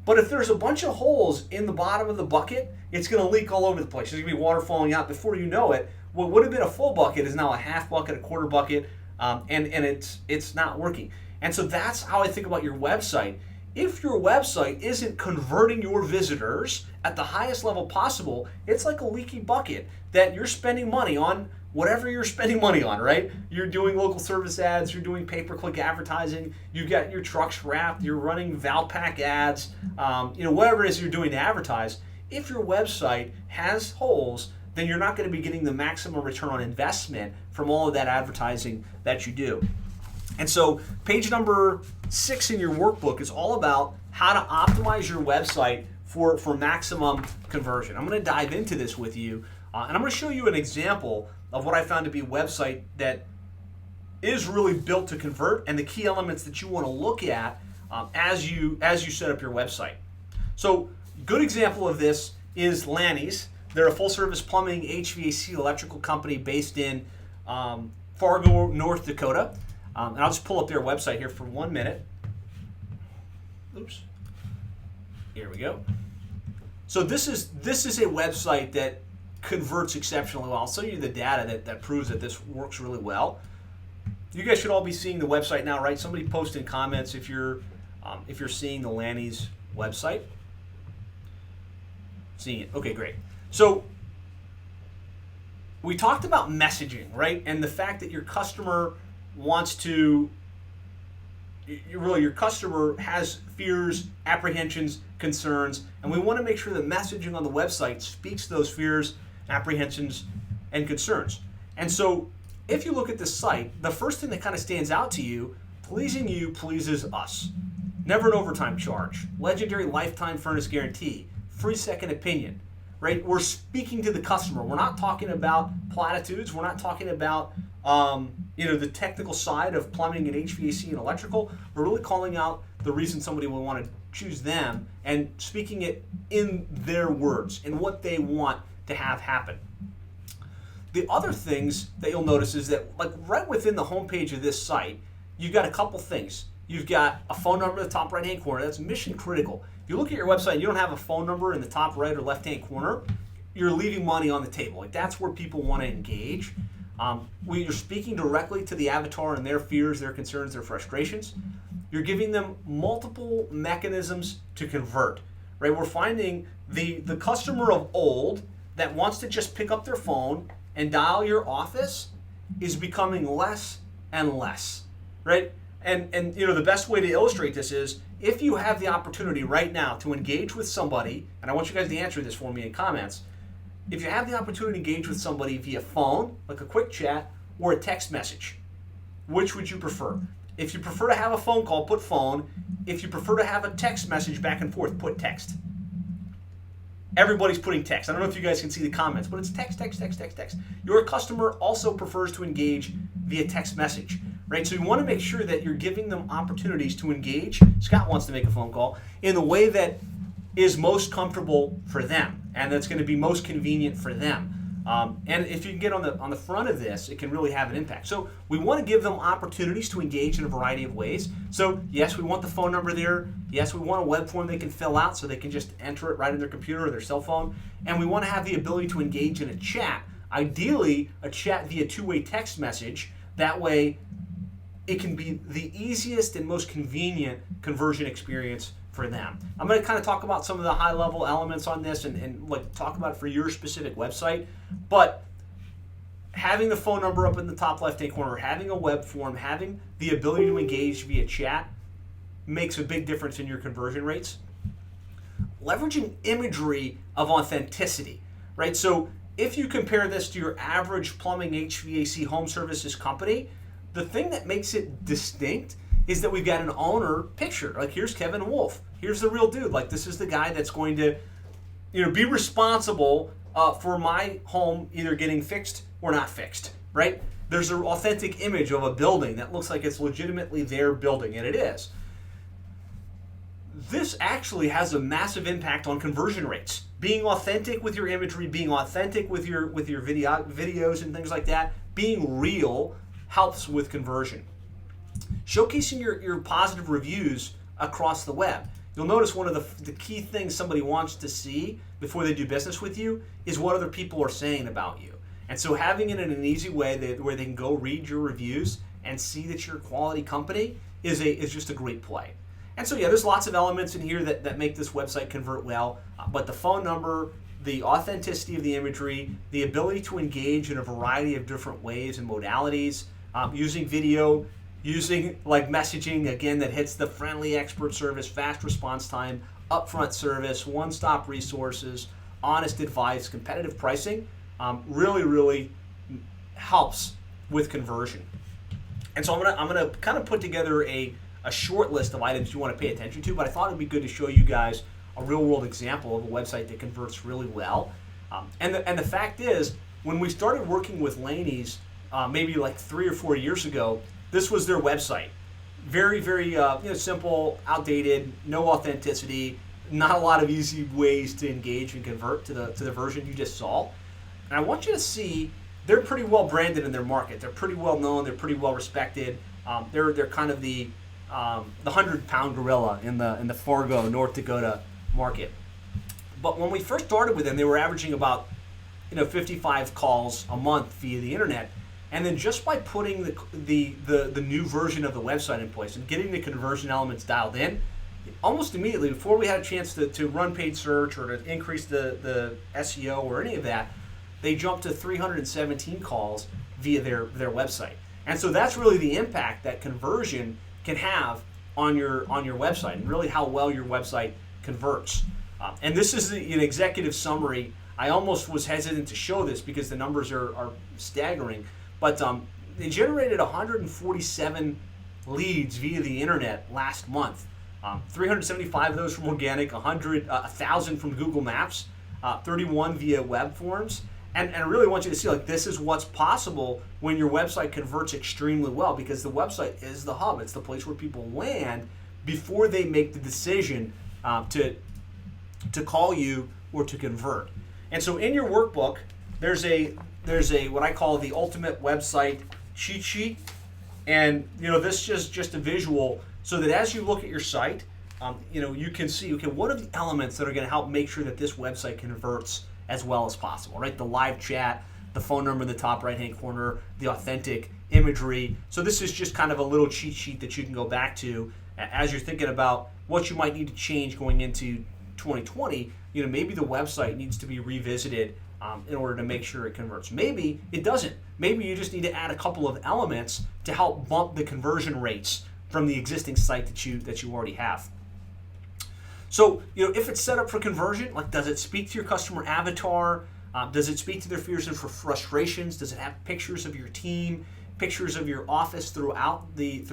But if there's a bunch of holes in the bottom of the bucket, it's going to leak all over the place. There's going to be water falling out. Before you know it, what would have been a full bucket is now a half bucket, a quarter bucket, and it's not working. And so that's how I think about your website. If your website isn't converting your visitors at the highest level possible, it's like a leaky bucket that you're spending money on whatever you're spending money on, right? You're doing local service ads, you're doing pay-per-click advertising, you got your trucks wrapped, you're running Valpak ads, whatever it is you're doing to advertise. If your website has holes, then you're not going to be getting the maximum return on investment from all of that advertising that you do. And so page number 6 in your workbook is all about how to optimize your website for maximum conversion. I'm going to dive into this with you, and I'm going to show you an example of what I found to be a website that is really built to convert, and the key elements that you want to look at as you set up your website. So good example of this is Lanny's. They're a full-service plumbing, HVAC, electrical company based in Fargo, North Dakota. And I'll just pull up their website here for 1 minute. Oops. Here we go. So this is a website that converts exceptionally well. I'll show you the data that proves that this works really well. You guys should all be seeing the website now, right? Somebody post in comments if you're seeing the Lanny's website. Seeing it. Okay, great. So we talked about messaging, right? And the fact that your customer your customer has fears, apprehensions, concerns, and we want to make sure the messaging on the website speaks to those fears, apprehensions, and concerns. And so if you look at this site, the first thing that kind of stands out to you, pleasing you pleases us. Never an overtime charge, legendary lifetime furnace guarantee, free second opinion, right? We're speaking to the customer. We're not talking about platitudes. We're not talking about the technical side of plumbing and HVAC and electrical. We're really calling out the reason somebody would want to choose them and speaking it in their words and what they want to have happen. The other things that you'll notice is that, like, right within the homepage of this site, you've got a couple things. You've got a phone number in the top right-hand corner. That's mission critical. If you look at your website and you don't have a phone number in the top right or left-hand corner, you're leaving money on the table. Like, that's where people want to engage. You're speaking directly to the avatar and their fears, their concerns, their frustrations. You're giving them multiple mechanisms to convert, right? We're finding the customer of old that wants to just pick up their phone and dial your office is becoming less and less, right? And the best way to illustrate this is if you have the opportunity right now to engage with somebody, and I want you guys to answer this for me in comments. If you have the opportunity to engage with somebody via phone, like a quick chat, or a text message, which would you prefer? If you prefer to have a phone call, put phone. If you prefer to have a text message back and forth, put text. Everybody's putting text. I don't know if you guys can see the comments, but it's text, text, text, text, text. Your customer also prefers to engage via text message, right? So you want to make sure that you're giving them opportunities to engage. Scott wants to make a phone call in the way that is most comfortable for them and that's going to be most convenient for them. And if you can get on the front of this, it can really have an impact. So we want to give them opportunities to engage in a variety of ways. So yes, we want the phone number there. Yes, we want a web form they can fill out so they can just enter it right in their computer or their cell phone. And we want to have the ability to engage in a chat, ideally a chat via two-way text message. That way it can be the easiest and most convenient conversion experience for them. I'm going to kind of talk about some of the high-level elements on this and like talk about it for your specific website. But having the phone number up in the top left-hand corner, having a web form, having the ability to engage via chat makes a big difference in your conversion rates. Leveraging imagery of authenticity, right? So if you compare this to your average plumbing HVAC home services company, The thing that makes it distinct is that we've got an owner picture. Like, here's Kevin Wolf. Here's the real dude. Like, this is the guy that's going to, be responsible for my home either getting fixed or not fixed, right? There's an authentic image of a building that looks like it's legitimately their building, and it is. This actually has a massive impact on conversion rates. Being authentic with your imagery, being authentic with your videos and things like that, being real helps with conversion. Showcasing your positive reviews across the web. You'll notice one of the key things somebody wants to see before they do business with you is what other people are saying about you. And so having it in an easy way where they can go read your reviews and see that you're a quality company is just a great play. And so yeah, there's lots of elements in here that make this website convert well, but the phone number, the authenticity of the imagery, the ability to engage in a variety of different ways and modalities, using video, using like messaging, again, that hits the friendly expert service, fast response time, upfront service, one-stop resources, honest advice, competitive pricing, really helps with conversion. And so I'm gonna kind of put together a short list of items you want to pay attention to, but I thought it'd be good to show you guys a real-world example of a website that converts really well. And the fact is, when we started working with Laney's, maybe like 3 or 4 years ago, this was their website. Very simple, outdated, no authenticity, not a lot of easy ways to engage and convert to the version you just saw. And I want you to see they're pretty well branded in their market. They're pretty well known. They're pretty well respected. They're kind of the 100-pound gorilla in the Fargo, North Dakota market. But when we first started with them, they were averaging about 55 calls a month via the internet. And then just by putting the new version of the website in place and getting the conversion elements dialed in, almost immediately, before we had a chance to run paid search or to increase the SEO or any of that, they jumped to 317 calls via their website. And so that's really the impact that conversion can have on your website and really how well your website converts. And this is an executive summary. I almost was hesitant to show this because the numbers are staggering, but they generated 147 leads via the internet last month. 375 of those from organic, 1,000 from Google Maps, 31 via web forms. And I really want you to see, like, this is what's possible when your website converts extremely well, because the website is the hub. It's the place where people land before they make the decision to call you or to convert. And so in your workbook, there's a what I call the ultimate website cheat sheet. And this is just a visual so that as you look at your site, you can see, okay, what are the elements that are going to help make sure that this website converts as well as possible, right? The live chat, the phone number in the top right-hand corner, the authentic imagery. So this is just kind of a little cheat sheet that you can go back to as you're thinking about what you might need to change going into 2020. Maybe the website needs to be revisited in order to make sure it converts. Maybe it doesn't. Maybe you just need to add a couple of elements to help bump the conversion rates from the existing site that you already have. So, if it's set up for conversion, like, does it speak to your customer avatar? Does it speak to their fears and frustrations? Does it have pictures of your team, pictures of your office throughout the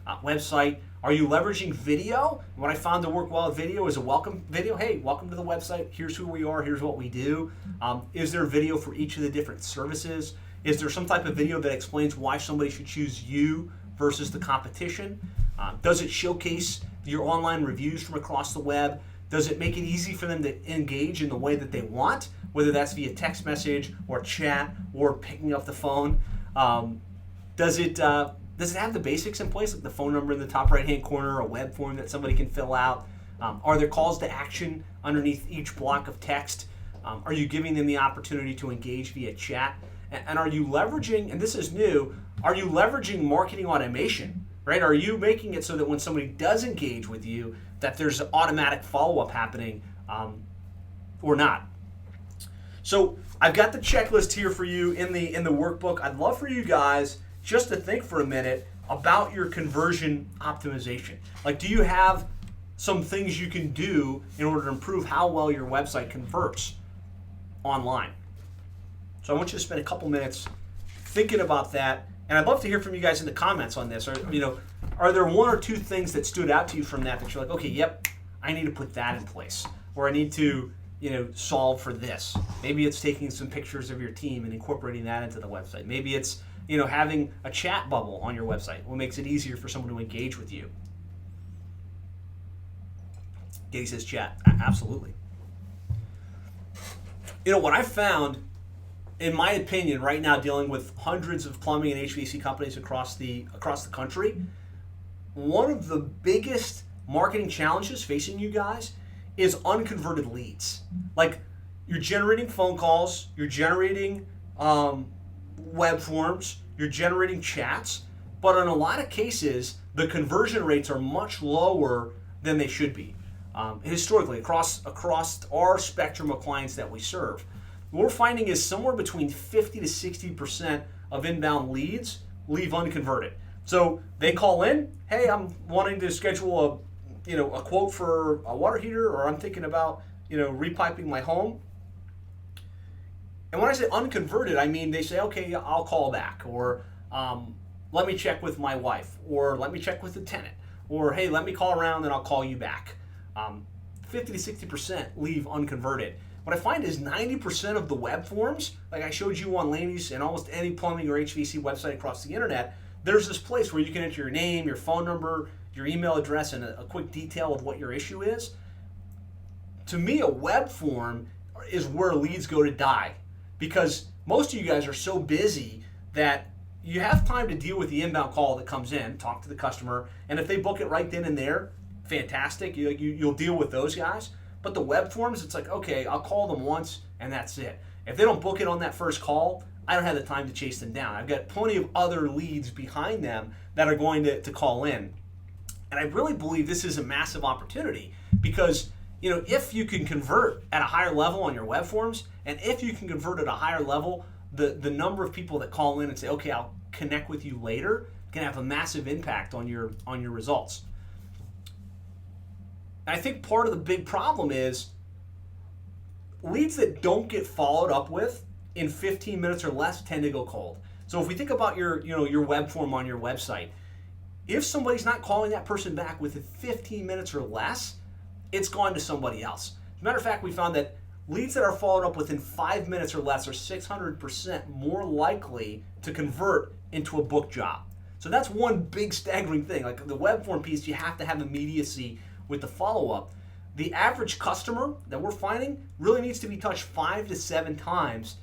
website? Are you leveraging video? What I found to work well with video is a welcome video. Hey, welcome to the website. Here's who we are. Here's what we do. Is there a video for each of the different services? Is there some type of video that explains why somebody should choose you versus the competition? Does it showcase your online reviews from across the web? Does it make it easy for them to engage in the way that they want, whether that's via text message or chat or picking up the phone? Does it have the basics in place, like the phone number in the top right-hand corner, a web form that somebody can fill out? Are there calls to action underneath each block of text? Are you giving them the opportunity to engage via chat? And are you leveraging, and this is new, are you leveraging marketing automation? Right? Are you making it so that when somebody does engage with you, that there's automatic follow-up happening or not? So I've got the checklist here for you in the workbook. I'd love for you guys just to think for a minute about your conversion optimization. Like, do you have some things you can do in order to improve how well your website converts online? So I want you to spend a couple minutes thinking about that And I'd love to hear from you guys in the comments on this. Or, are there one or two things that stood out to you from that you're like, okay, yep, I need to put that in place, or I need to, solve for this. Maybe it's taking some pictures of your team and incorporating that into the website. Maybe it's, having a chat bubble on your website, what makes it easier for someone to engage with you. Katie says chat. Absolutely. What I've found, in my opinion, right now, dealing with hundreds of plumbing and HVAC companies across the country, one of the biggest marketing challenges facing you guys is unconverted leads. Like, you're generating phone calls, you're generating web forms, you're generating chats, but in a lot of cases, the conversion rates are much lower than they should be. Historically, across our spectrum of clients that we serve, what we're finding is somewhere between 50 to 60% of inbound leads leave unconverted. So they call in, hey, I'm wanting to schedule a quote for a water heater, or I'm thinking about repiping my home. And when I say unconverted, I mean they say, okay, I'll call back, or let me check with my wife, or let me check with the tenant, or hey, let me call around and I'll call you back. 50 to 60% leave unconverted. What I find is 90% of the web forms, like I showed you on Laney's and almost any plumbing or HVAC website across the internet, there's this place where you can enter your name, your phone number, your email address, and a quick detail of what your issue is. To me, a web form is where leads go to die, because most of you guys are so busy that you have time to deal with the inbound call that comes in, talk to the customer, and if they book it right then and there, fantastic. You'll deal with those guys. But the web forms, it's like, okay, I'll call them once and that's it. If they don't book it on that first call, I don't have the time to chase them down. I've got plenty of other leads behind them that are going to call in. And I really believe this is a massive opportunity, because if you can convert at a higher level on your web forms, and if you can convert at a higher level, the number of people that call in and say, okay, I'll connect with you later, can have a massive impact on your results. I think part of the big problem is leads that don't get followed up with in 15 minutes or less tend to go cold. So if we think about your web form on your website, if somebody's not calling that person back within 15 minutes or less, it's gone to somebody else. As a matter of fact, we found that leads that are followed up within 5 minutes or less are 600% more likely to convert into a book job. So that's one big staggering thing. Like the web form piece, you have to have immediacy with the follow-up. The average customer that we're finding really needs to be touched 5 to 7 times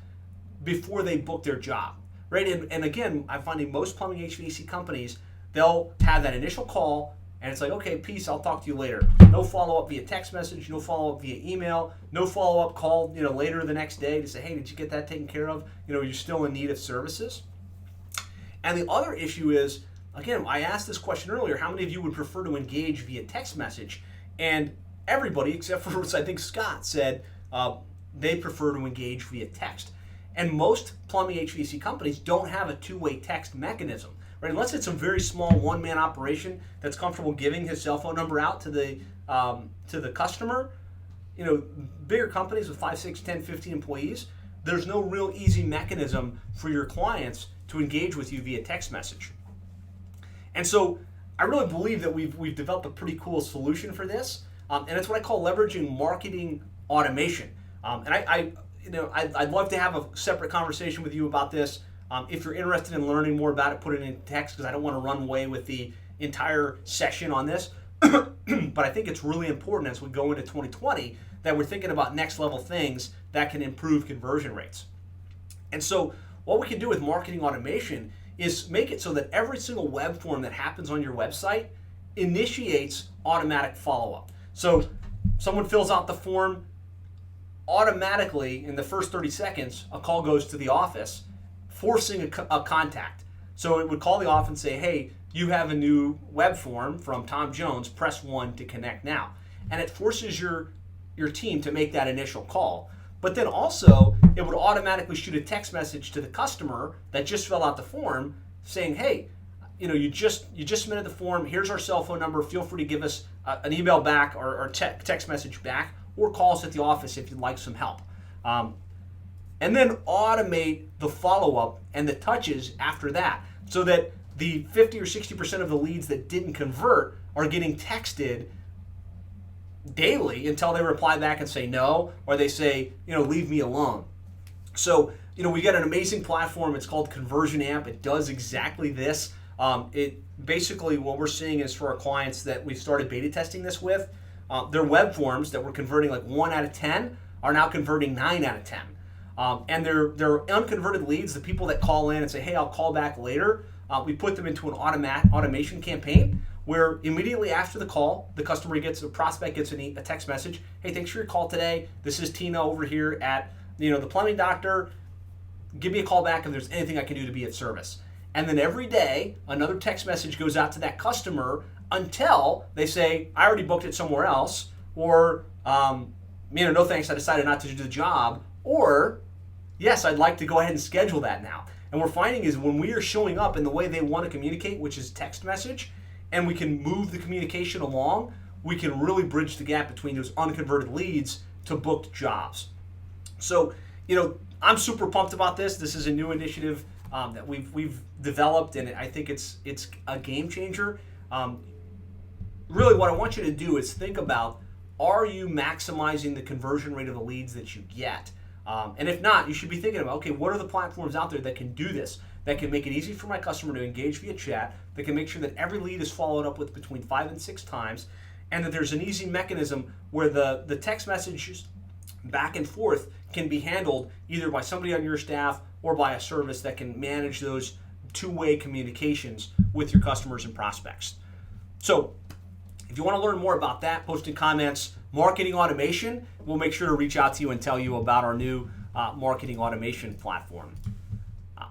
before they book their job, right? And again, I'm finding most plumbing HVAC companies, they'll have that initial call, and it's like, okay, peace, I'll talk to you later. No follow-up via text message, no follow-up via email, no follow-up call, later the next day to say, hey, did you get that taken care of? You're still in need of services. And the other issue is, again, I asked this question earlier, how many of you would prefer to engage via text message? And everybody, except for, I think, Scott, said they prefer to engage via text. And most plumbing HVAC companies don't have a two-way text mechanism, right? Unless it's a very small one-man operation that's comfortable giving his cell phone number out to the customer. Bigger companies with 5, 6, 10, 15 employees, there's no real easy mechanism for your clients to engage with you via text message. And so I really believe that we've developed a pretty cool solution for this, and it's what I call leveraging marketing automation. And I'd love to have a separate conversation with you about this. If you're interested in learning more about it, put it in text, because I don't want to run away with the entire session on this. But I think it's really important as we go into 2020 that we're thinking about next level things that can improve conversion rates. And so what we can do with marketing automation is make it so that every single web form that happens on your website initiates automatic follow-up. So someone fills out the form, automatically in the first 30 seconds, a call goes to the office, forcing a contact. So it would call the office and say, hey, you have a new web form from Tom Jones, press 1 to connect now. And it forces your team to make that initial call. But then also, it would automatically shoot a text message to the customer that just filled out the form saying, hey, you just submitted the form, here's our cell phone number, feel free to give us an email back or text message back, or call us at the office if you'd like some help. and then automate the follow-up and the touches after that, so that the 50 or 60% of the leads that didn't convert are getting texted daily until they reply back and say no, or they say, leave me alone. So, we got an amazing platform. It's called Conversion Amp. It does exactly this. It basically, what we're seeing is for our clients that we've started beta testing this with, their web forms that were converting like 1 out of 10 are now converting 9 out of 10. And their unconverted leads, the people that call in and say, hey, I'll call back later, we put them into an automation campaign where immediately after the call, the prospect gets a text message. Hey, thanks for your call today. This is Tina over here at the plumbing doctor. Give me a call back if there's anything I can do to be of service. And then every day, another text message goes out to that customer until they say, I already booked it somewhere else, or no thanks, I decided not to do the job, or yes, I'd like to go ahead and schedule that now. And we're finding is when we are showing up in the way they want to communicate, which is text message, and we can move the communication along, we can really bridge the gap between those unconverted leads to booked jobs. So, I'm super pumped about this. This is a new initiative that we've developed, and I think it's a game changer. Really, what I want you to do is think about, are you maximizing the conversion rate of the leads that you get? And if not, you should be thinking about, okay, what are the platforms out there that can do this, that can make it easy for my customer to engage via chat, that can make sure that every lead is followed up with between 5 and 6 times, and that there's an easy mechanism where the text messages back and forth can be handled either by somebody on your staff or by a service that can manage those two-way communications with your customers and prospects. So if you want to learn more about that, post in comments, marketing automation, we'll make sure to reach out to you and tell you about our new marketing automation platform.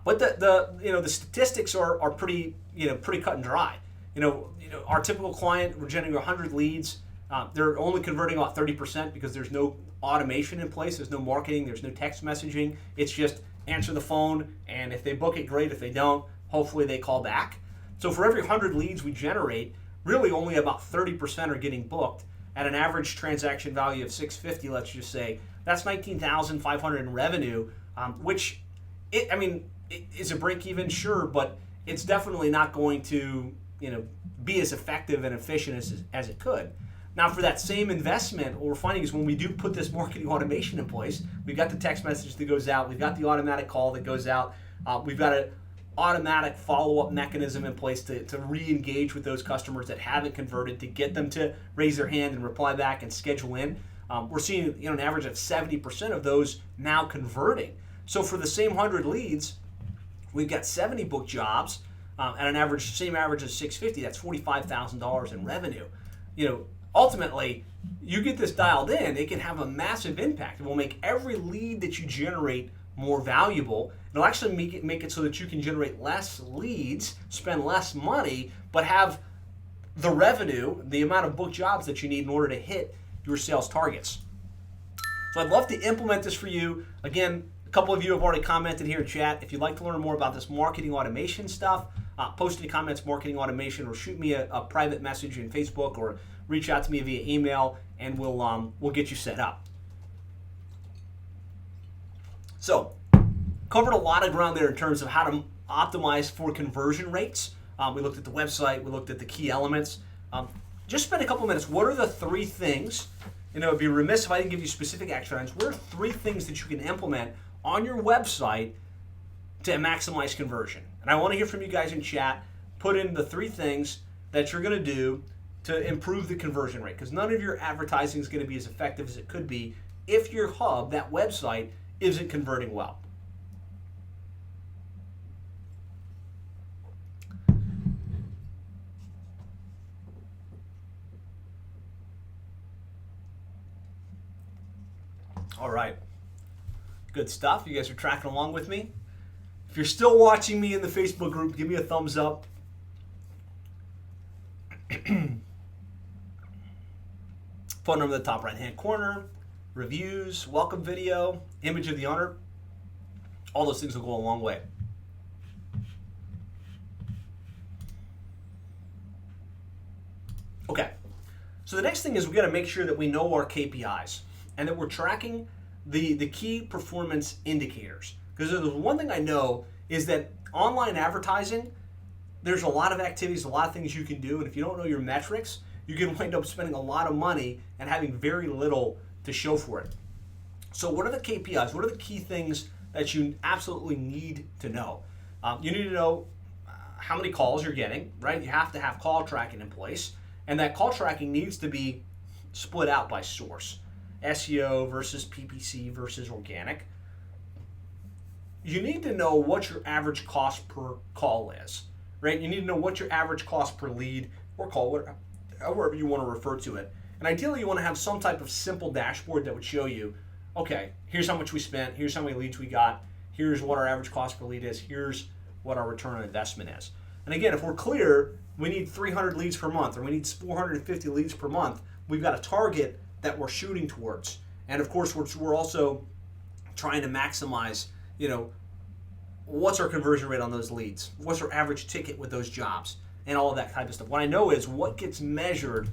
But the statistics are pretty cut and dry. Our typical client, we're generating 100 leads. They're only converting about 30% because there's no automation in place. There's no marketing. There's no text messaging. It's just answer the phone, and if they book it, great. If they don't, hopefully they call back. So for every 100 leads we generate, really only about 30% are getting booked at an average transaction value of $650. Let's just say that's $19,500 in revenue, which is a break even, sure, but it's definitely not going to be as effective and efficient as it could. Now, for that same investment, what we're finding is when we do put this marketing automation in place, we've got the text message that goes out, we've got the automatic call that goes out, we've got an automatic follow-up mechanism in place to re-engage with those customers that haven't converted, to get them to raise their hand and reply back and schedule in. We're seeing an average of 70% of those now converting. So for the same 100 leads, we've got 70 booked jobs at an same average of $650. That's $45,000 in revenue. Ultimately, you get this dialed in, it can have a massive impact. It will make every lead that you generate more valuable. It'll actually make it so that you can generate less leads, spend less money, but have the revenue, the amount of booked jobs that you need in order to hit your sales targets. So I'd love to implement this for you. Again, a couple of you have already commented here in chat. If you'd like to learn more about this marketing automation stuff, post in the comments marketing automation, or shoot me a private message in Facebook, or reach out to me via email, and we'll get you set up. So, covered a lot of ground there in terms of how to optimize for conversion rates. We looked at the website, we looked at the key elements. Just spend a couple minutes. What are the 3 things? It'd be remiss if I didn't give you specific action items. What are 3 things that you can implement on your website to maximize conversion? And I want to hear from you guys in chat. Put in the 3 things that you're going to do to improve the conversion rate, because none of your advertising is going to be as effective as it could be if your hub, that website, isn't converting well. All right, good stuff. You guys are tracking along with me. If you're still watching me in the Facebook group, give me a thumbs up. Phone number in the top right-hand corner, reviews, welcome video, image of the owner. All those things will go a long way. Okay, so the next thing is we got to make sure that we know our KPIs and that we're tracking the key performance indicators. Because there's one thing I know is that online advertising, there's a lot of activities, a lot of things you can do, and if you don't know your metrics, you can wind up spending a lot of money and having very little to show for it. So what are the KPIs? What are the key things that you absolutely need to know? You need to know how many calls you're getting, right? You have to have call tracking in place, and that call tracking needs to be split out by source. SEO versus PPC versus organic. You need to know what your average cost per call is, right? You need to know what your average cost per lead or call, however you want to refer to it. And ideally, you want to have some type of simple dashboard that would show you, okay, here's how much we spent, here's how many leads we got, here's what our average cost per lead is, here's what our return on investment is. And again, if we're clear, we need 300 leads per month or we need 450 leads per month, we've got a target that we're shooting towards. And of course, we're also trying to maximize, what's our conversion rate on those leads? What's our average ticket with those jobs? And all of that type of stuff. What I know is what gets measured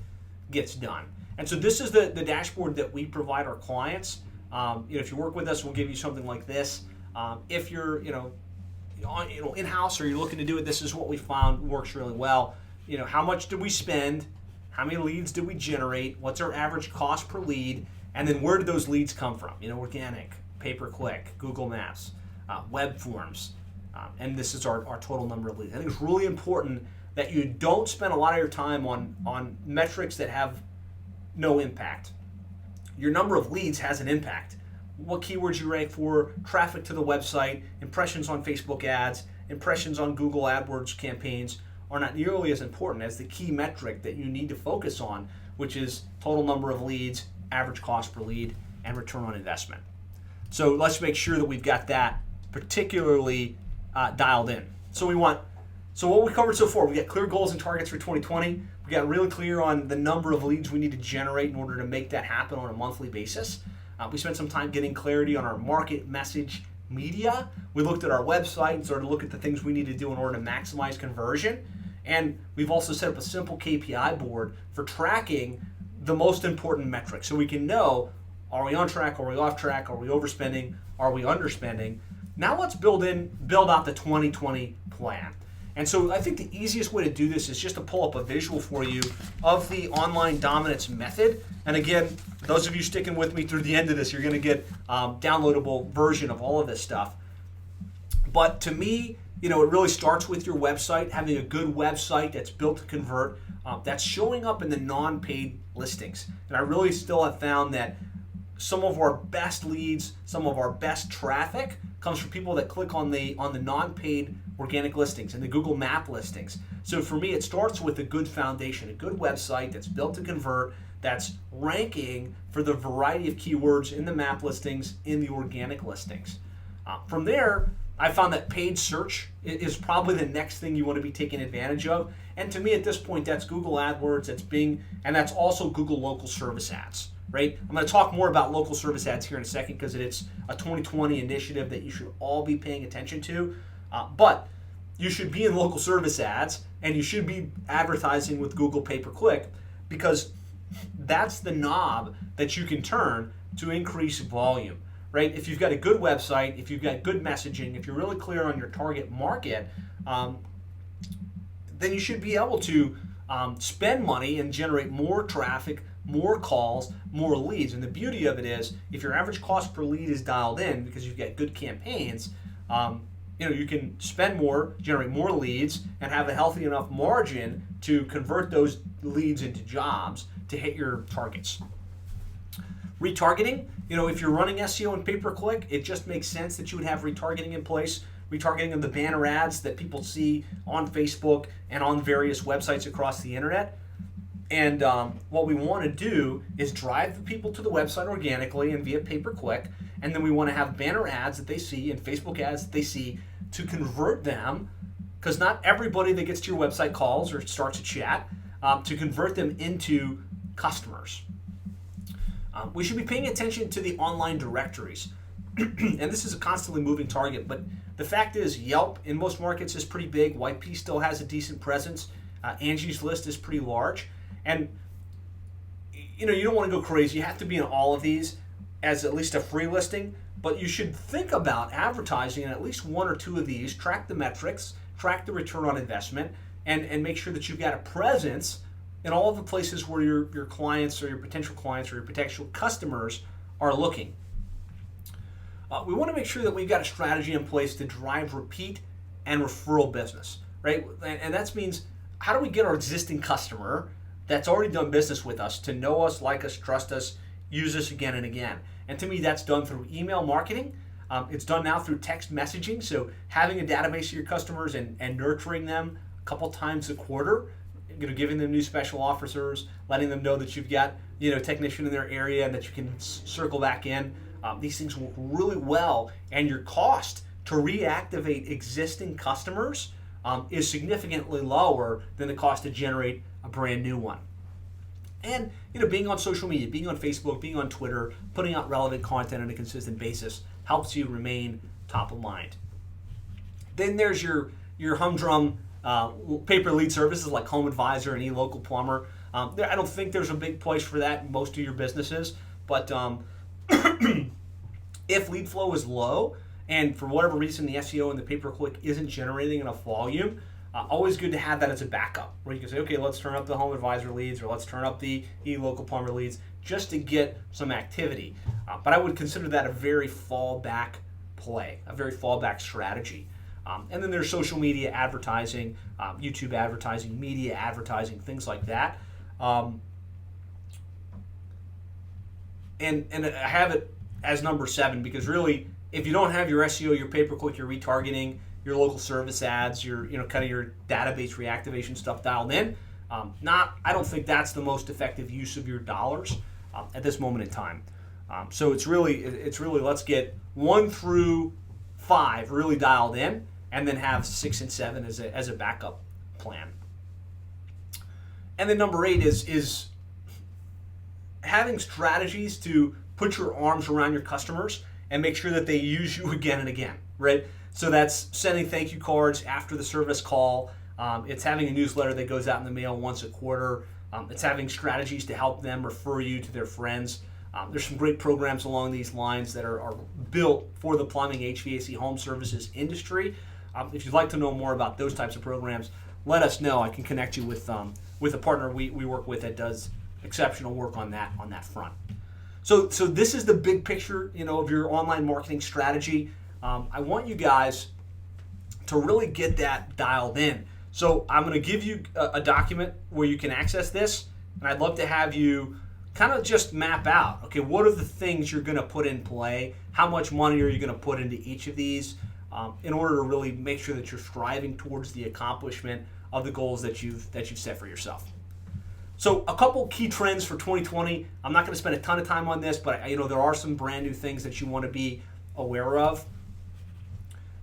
gets done. And so this is the dashboard that we provide our clients. If you work with us, we'll give you something like this. If you're, in-house or you're looking to do it, this is what we found works really well. How much did we spend? How many leads did we generate? What's our average cost per lead? And then where did those leads come from? Organic, pay-per-click, Google Maps, web forms, and this is our total number of leads. I think it's really important that you don't spend a lot of your time on metrics that have no impact. Your number of leads has an impact. What keywords you rank for, traffic to the website, impressions on Facebook ads, impressions on Google AdWords campaigns are not nearly as important as the key metric that you need to focus on, which is total number of leads, average cost per lead, and return on investment. So let's make sure that we've got that particularly dialed in. So what we covered so far, we got clear goals and targets for 2020. We got really clear on the number of leads we need to generate in order to make that happen on a monthly basis. We spent some time getting clarity on our market message media. We looked at our website and started to look at the things we need to do in order to maximize conversion. And we've also set up a simple KPI board for tracking the most important metrics. So we can know, are we on track, are we off track, are we overspending, are we underspending? Now let's build out the 2020 plan. And so I think the easiest way to do this is just to pull up a visual for you of the online dominance method. And again, those of you sticking with me through the end of this, you're going to get downloadable version of all of this stuff. But to me, it really starts with your website, having a good website that's built to convert, that's showing up in the non-paid listings. And I really still have found that some of our best leads, some of our best traffic comes from people that click on the non-paid organic listings and the Google Map listings. So for me, it starts with a good foundation, a good website that's built to convert, that's ranking for the variety of keywords in the map listings, in the organic listings. From there, I found that paid search is probably the next thing you want to be taking advantage of. And to me at this point, that's Google AdWords, that's Bing, and that's also Google local service ads, right? I'm going to talk more about local service ads here in a second because it's a 2020 initiative that you should all be paying attention to. But you should be in local service ads and you should be advertising with Google pay-per-click because that's the knob that you can turn to increase volume, right? If you've got a good website, if you've got good messaging, if you're really clear on your target market, then you should be able to spend money and generate more traffic, more calls, more leads. And the beauty of it is, if your average cost per lead is dialed in because you've got good campaigns, you can spend more, generate more leads, and have a healthy enough margin to convert those leads into jobs to hit your targets. Retargeting, if you're running SEO and pay-per-click, it just makes sense that you would have retargeting in place. Retargeting of the banner ads that people see on Facebook and on various websites across the internet. And what we want to do is drive the people to the website organically and via pay-per-click, and then we want to have banner ads that they see and Facebook ads that they see to convert them, because not everybody that gets to your website calls or starts a chat, to convert them into customers. We should be paying attention to the online directories. And this is a constantly moving target, but the fact is Yelp in most markets is pretty big. YP still has a decent presence. Angie's List is pretty large. And you don't want to go crazy. You have to be in all of these. as at least a free listing, but you should think about advertising in at least one or two of these, track the metrics, track the return on investment, and make sure that you've got a presence in all of the places where your clients or your potential clients or your potential customers are looking. We want to make sure that we've got a strategy in place to drive repeat and referral business, right? And that means, how do we get our existing customer that's already done business with us to know us, like us, trust us, use us again and again? And to me, that's done through email marketing. It's done now through text messaging. So having a database of your customers and nurturing them a couple times a quarter, giving them new special offers, letting them know that you've got a technician in their area and that you can circle back in. These things work really well, and your cost to reactivate existing customers is significantly lower than the cost to generate a brand new one. And being on social media, being on Facebook, being on Twitter, putting out relevant content on a consistent basis helps you remain top of mind. Then there's your humdrum paper lead services like Home Advisor and eLocal Plumber. I don't think there's a big place for that in most of your businesses, but if lead flow is low and for whatever reason the SEO and the pay-per-click isn't generating enough volume, always good to have that as a backup, where you can say, okay, let's turn up the Home Advisor leads or let's turn up the eLocal Plumber leads just to get some activity. But I would consider that a very fallback play, a very fallback strategy. And then there's social media advertising, YouTube advertising, media advertising, things like that. And I have it as number 7 because really, if you don't have your SEO, your pay-per-click, your retargeting, your local service ads, your kind of your database reactivation stuff dialed in, I don't think that's the most effective use of your dollars at this moment in time. So it's really let's get 1 through 5 really dialed in, and then have 6 and 7 as a backup plan. And then number 8 is having strategies to put your arms around your customers and make sure that they use you again and again, right? So that's sending thank you cards after the service call. It's having a newsletter that goes out in the mail once a quarter. It's having strategies to help them refer you to their friends. There's some great programs along these lines that are built for the plumbing, HVAC, home services industry. If you'd like to know more about those types of programs, let us know. I can connect you with a partner we work with that does exceptional work on that front. So this is the big picture, of your online marketing strategy. I want you guys to really get that dialed in. So I'm going to give you a document where you can access this, and I'd love to have you kind of just map out, okay, what are the things you're going to put in play? How much money are you going to put into each of these in order to really make sure that you're striving towards the accomplishment of the goals that you've set for yourself? So a couple key trends for 2020. I'm not going to spend a ton of time on this, but there are some brand new things that you want to be aware of.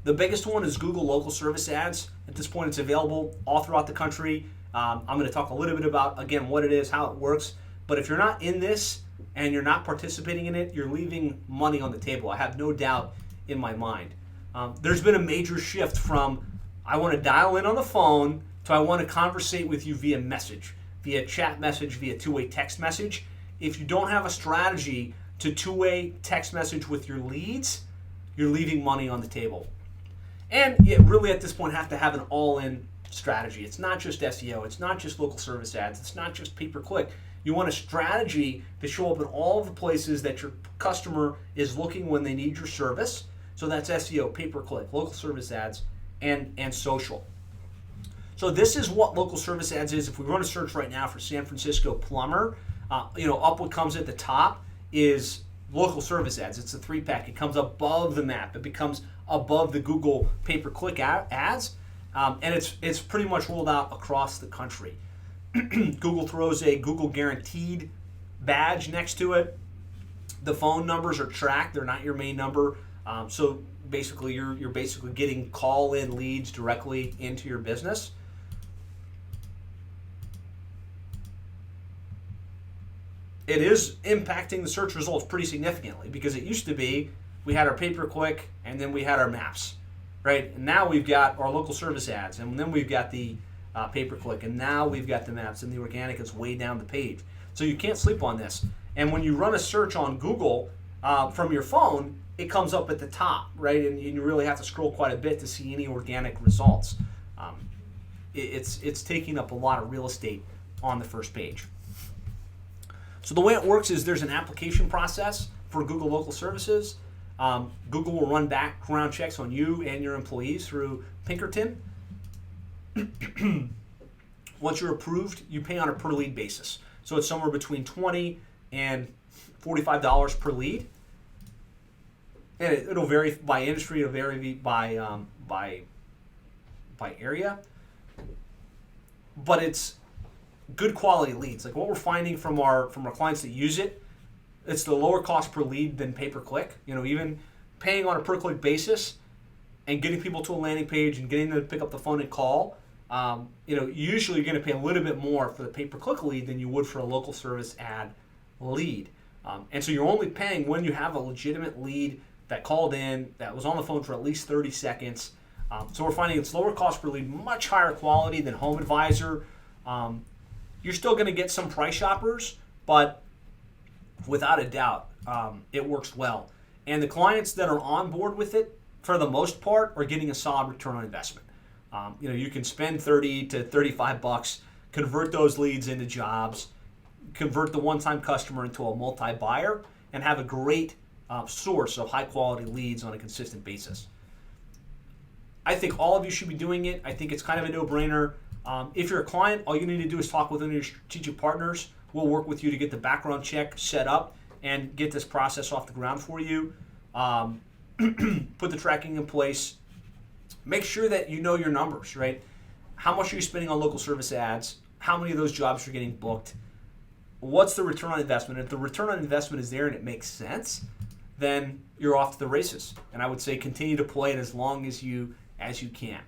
The biggest one is Google local service ads. At this point, it's available all throughout the country. I'm going to talk a little bit about, again, what it is, how it works. But if you're not in this and you're not participating in it, you're leaving money on the table. I have no doubt in my mind. There's been a major shift from I want to dial in on the phone to I want to conversate with you via message, via chat message, via two-way text message. If you don't have a strategy to two-way text message with your leads, you're leaving money on the table. And you really at this point have to have an all-in strategy. It's not just SEO. It's not just local service ads. It's not just pay-per-click. You want a strategy to show up in all of the places that your customer is looking when they need your service. So that's SEO, pay-per-click, local service ads, and social. So this is what local service ads is. If we run a search right now for San Francisco plumber, up what comes at the top is local service ads. It's a 3-pack. It comes above the map. It becomes above the Google pay-per-click ads, and it's pretty much rolled out across the country. Google throws a Google Guaranteed badge next to it. The phone numbers are tracked. They're not your main number. So basically, you're basically getting call-in leads directly into your business. It is impacting the search results pretty significantly because it used to be we had our pay-per-click and then we had our maps, right? And now we've got our local service ads and then we've got the pay-per-click and now we've got the maps and the organic is way down the page. So you can't sleep on this. And when you run a search on Google, from your phone, it comes up at the top, right? And you really have to scroll quite a bit to see any organic results. It's taking up a lot of real estate on the first page. So the way it works is there's an application process for Google Local Services. Google will run background checks on you and your employees through Pinkerton. Once you're approved, you pay on a per lead basis. So it's somewhere between $20 and $45 per lead. And it'll vary by industry, it'll vary by area. But it's good quality leads. Like what we're finding from our clients that use it, it's the lower cost per lead than pay-per-click. Even paying on a per-click basis and getting people to a landing page and getting them to pick up the phone and call, usually you're going to pay a little bit more for the pay-per-click lead than you would for a local service ad lead. And so you're only paying when you have a legitimate lead that called in, that was on the phone for at least 30 seconds. So we're finding it's lower cost per lead, much higher quality than Home Advisor. You're still going to get some price shoppers, but without a doubt, it works well. And the clients that are on board with it, for the most part, are getting a solid return on investment. You can spend $30 to $35, convert those leads into jobs, convert the one-time customer into a multi-buyer, and have a great source of high-quality leads on a consistent basis. I think all of you should be doing it. I think it's kind of a no-brainer. If you're a client, all you need to do is talk with one of your strategic partners. We'll work with you to get the background check set up and get this process off the ground for you. Put the tracking in place. Make sure that you know your numbers, right? How much are you spending on local service ads? How many of those jobs are getting booked? What's the return on investment? If the return on investment is there and it makes sense, then you're off to the races. And I would say continue to play it as long as you can.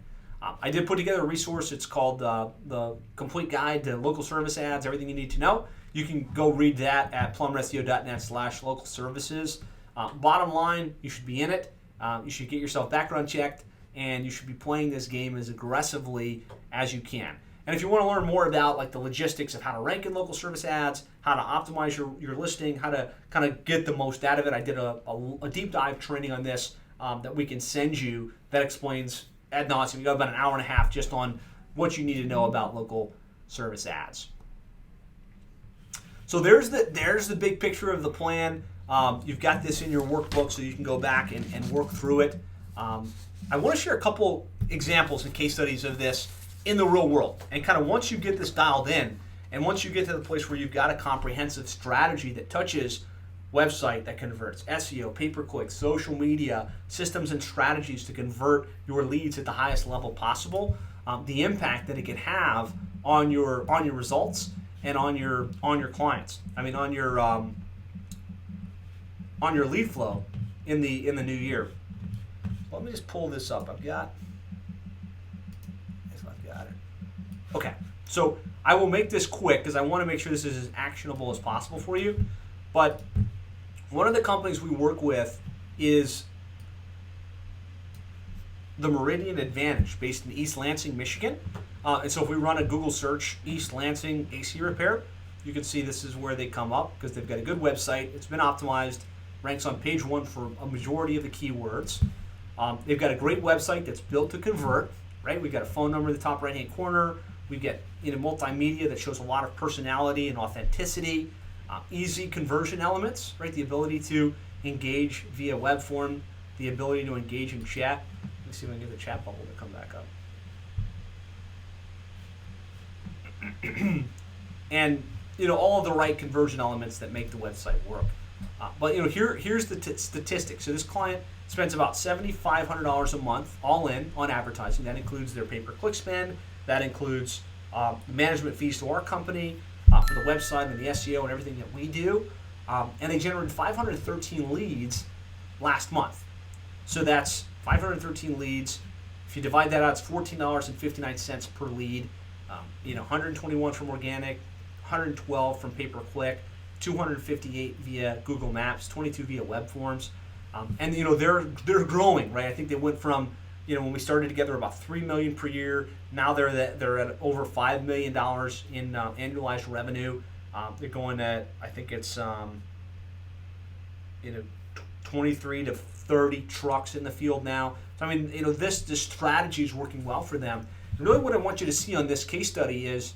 I did put together a resource. It's called the Complete Guide to Local Service Ads, Everything You Need to Know. You can go read that at plumberseo.net/local services. Bottom line, you should be in it. You should get yourself background checked, and you should be playing this game as aggressively as you can. And if you want to learn more about like the logistics of how to rank in local service ads, how to optimize your listing, how to kind of get the most out of it, I did a deep dive training on this that we can send you that explains ad nauseum. You got about an hour and a half just on what you need to know about local service ads. So there's the big picture of the plan. You've got this in your workbook so you can go back and work through it. I want to share a couple examples and case studies of this in the real world. And kind of once you get this dialed in, and once you get to the place where you've got a comprehensive strategy that touches website that converts, SEO, pay-per-click, social media, systems and strategies to convert your leads at the highest level possible, the impact that it can have on your results and on your clients. I mean, on your lead flow in the new year. Let me just pull this up. I've got it. Okay, so I will make this quick because I want to make sure this is as actionable as possible for you. But one of the companies we work with is the Meridian Advantage, based in East Lansing, Michigan. And so if we run a Google search, East Lansing AC repair, you can see this is where they come up because they've got a good website. It's been optimized, ranks on page 1 for a majority of the keywords. They've got a great website that's built to convert, right? We've got a phone number in the top right-hand corner. We've got multimedia that shows a lot of personality and authenticity. Easy conversion elements, right? The ability to engage via web form, the ability to engage in chat. Let me see if I can get the chat bubble to come back up. And all of the right conversion elements that make the website work. But here's the statistics. So this client spends about $7,500 a month all in on advertising. That includes their pay-per-click spend. That includes management fees to our company for the website and the SEO and everything that we do. And they generated 513 leads last month. So that's 513 leads. If you divide that out, it's $14.59 per lead. 121 from organic, 112 from pay-per-click, 258 via Google Maps, 22 via web forms. And they're growing, right? I think they went from when we started together about $3 million per year. Now they're at over $5 million in annualized revenue. They're going at, I think it's 23 to 30 trucks in the field now. So I mean, this strategy is working well for them. And really what I want you to see on this case study is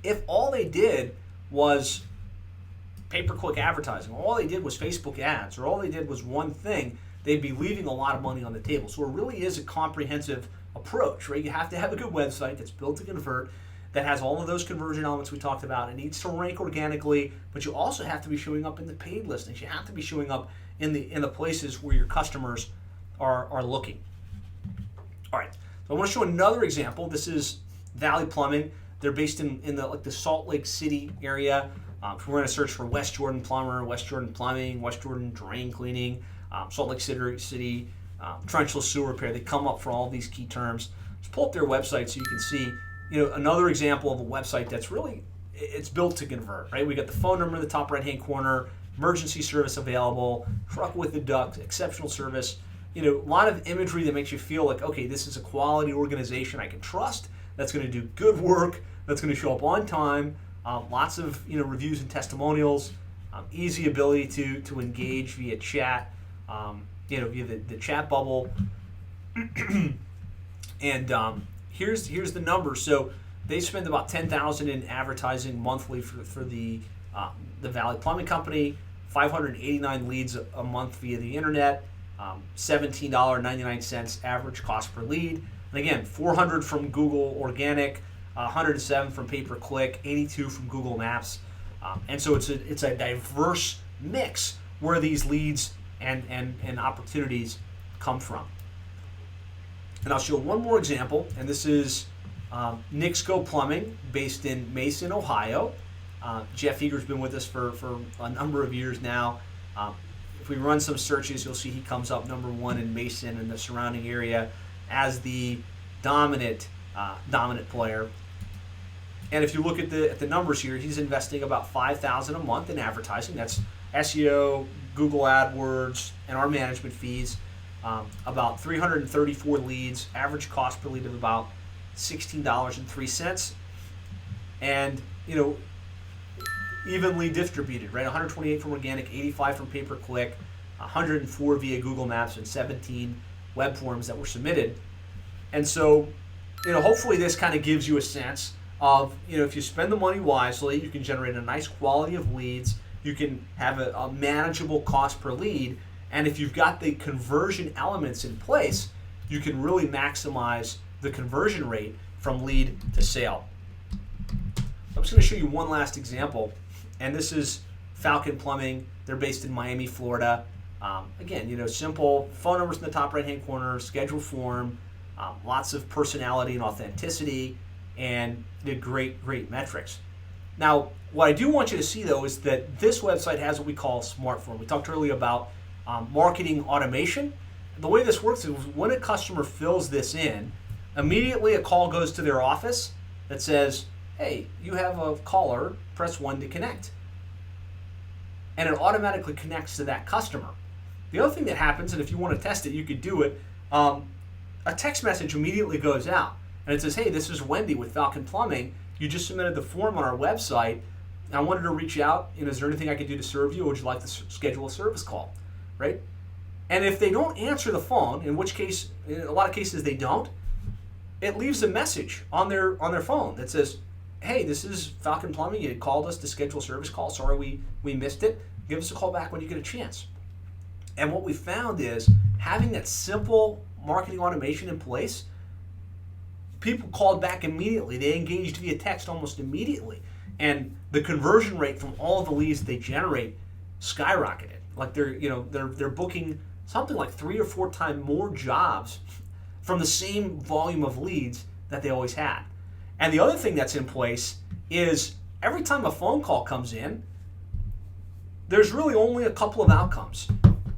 if all they did was pay-per-click advertising, or all they did was Facebook ads, or all they did was one thing, they'd be leaving a lot of money on the table. So it really is a comprehensive approach, right? You have to have a good website that's built to convert, that has all of those conversion elements we talked about. It needs to rank organically, but you also have to be showing up in the paid listings. You have to be showing up in the places where your customers are looking. All right, so I want to show another example. This is Valley Plumbing. They're based in the Salt Lake City area. If we're going to search for West Jordan Plumber, West Jordan Plumbing, West Jordan Drain Cleaning, Salt Lake City trenchless sewer repair, they come up for all these key terms. Just pull up their website so you can see another example of a website that's really, it's built to convert, right? We got the phone number in the top right-hand corner, emergency service available, truck with the duct, exceptional service, a lot of imagery that makes you feel like, okay, this is a quality organization I can trust, that's going to do good work, that's going to show up on time, lots of reviews and testimonials, easy ability to engage via chat, via the chat bubble, and here's the numbers. So they spend about $10,000 in advertising monthly for the Valley Plumbing Company, 589 leads a month via the internet, $17.99 average cost per lead. And again, 400 from Google Organic, 107 from pay-per-click, 82 from Google Maps. And so it's a diverse mix where these leads and opportunities come from. And I'll show one more example, and this is Nixco Plumbing, based in Mason, Ohio. Jeff Eager's been with us for a number of years now. If we run some searches, you'll see he comes up number one in Mason and the surrounding area as the dominant player. And if you look at the numbers here, he's investing about $5,000 a month in advertising. That's SEO, Google AdWords, and our management fees. About 334 leads, average cost per lead of about $16.03, and evenly distributed, right? 128 from organic, 85 from pay-per-click, 104 via Google Maps, and 17 web forms that were submitted. And so, hopefully this kind of gives you a sense of, if you spend the money wisely, you can generate a nice quality of leads, you can have a manageable cost per lead, and if you've got the conversion elements in place, you can really maximize the conversion rate from lead to sale. I'm just going to show you one last example, and this is Falcon Plumbing. They're based in Miami, Florida. Again, simple phone numbers in the top right-hand corner, schedule form, lots of personality and authenticity, and great metrics. Now, what I do want you to see, though, is that this website has what we call Smart Form. We talked earlier about marketing automation. The way this works is when a customer fills this in, immediately a call goes to their office that says, hey, you have a caller, press 1 to connect. And it automatically connects to that customer. The other thing that happens, and if you want to test it, you could do it, a text message immediately goes out. And it says, hey, this is Wendy with Falcon Plumbing. You just submitted the form on our website. I wanted to reach out. Is there anything I could do to serve you? Or would you like to schedule a service call? Right? And if they don't answer the phone, in which case, in a lot of cases they don't, it leaves a message on their phone that says, hey, this is Falcon Plumbing. You called us to schedule a service call. Sorry we missed it. Give us a call back when you get a chance. And what we found is having that simple marketing automation in place, people called back immediately. They engaged via text almost immediately. And the conversion rate from all of the leads they generate skyrocketed. Like they're booking something like 3 or 4 times more jobs from the same volume of leads that they always had. And the other thing that's in place is every time a phone call comes in, there's really only a couple of outcomes.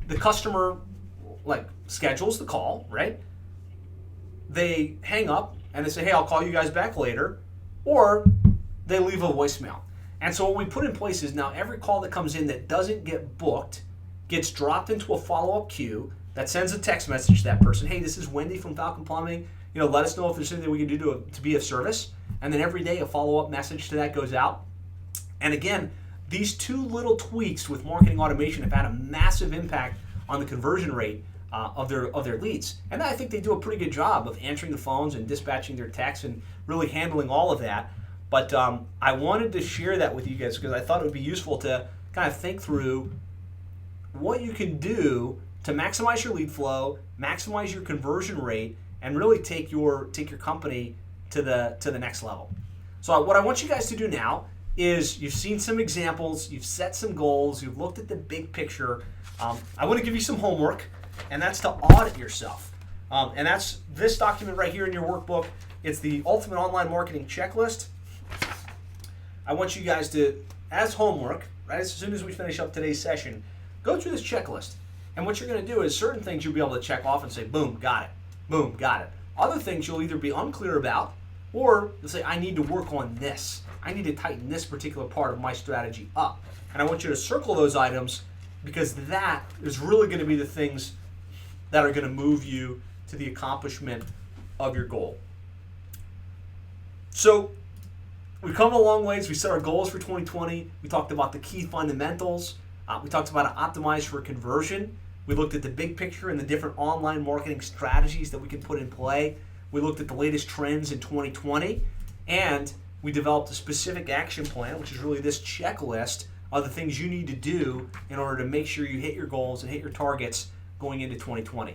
The customer schedules the call, right? They hang up and they say, hey, I'll call you guys back later, or they leave a voicemail. And so what we put in place is now every call that comes in that doesn't get booked gets dropped into a follow-up queue that sends a text message to that person. Hey, this is Wendy from Falcon Plumbing. Let us know if there's anything we can do to be of service. And then every day a follow-up message to that goes out. And again, these 2 little tweaks with marketing automation have had a massive impact on the conversion rate of their leads. And I think they do a pretty good job of answering the phones and dispatching their texts and really handling all of that. But I wanted to share that with you guys because I thought it would be useful to kind of think through what you can do to maximize your lead flow, maximize your conversion rate, and really take your company to the next level. So what I want you guys to do now is you've seen some examples, you've set some goals, you've looked at the big picture. I want to give you some homework, and that's to audit yourself. And that's this document right here in your workbook. It's the Ultimate Online Marketing Checklist. I want you guys to, as homework, right, as soon as we finish up today's session, go through this checklist. And what you're going to do is certain things you'll be able to check off and say, boom, got it. Boom, got it. Other things you'll either be unclear about, or you'll say, I need to work on this. I need to tighten this particular part of my strategy up. And I want you to circle those items because that is really going to be the things that are going to move you to the accomplishment of your goal. So we've come a long ways. We set our goals for 2020. We talked about the key fundamentals. We talked about how to optimize for conversion. We looked at the big picture and the different online marketing strategies that we can put in play. We looked at the latest trends in 2020. And we developed a specific action plan, which is really this checklist of the things you need to do in order to make sure you hit your goals and hit your targets going into 2020.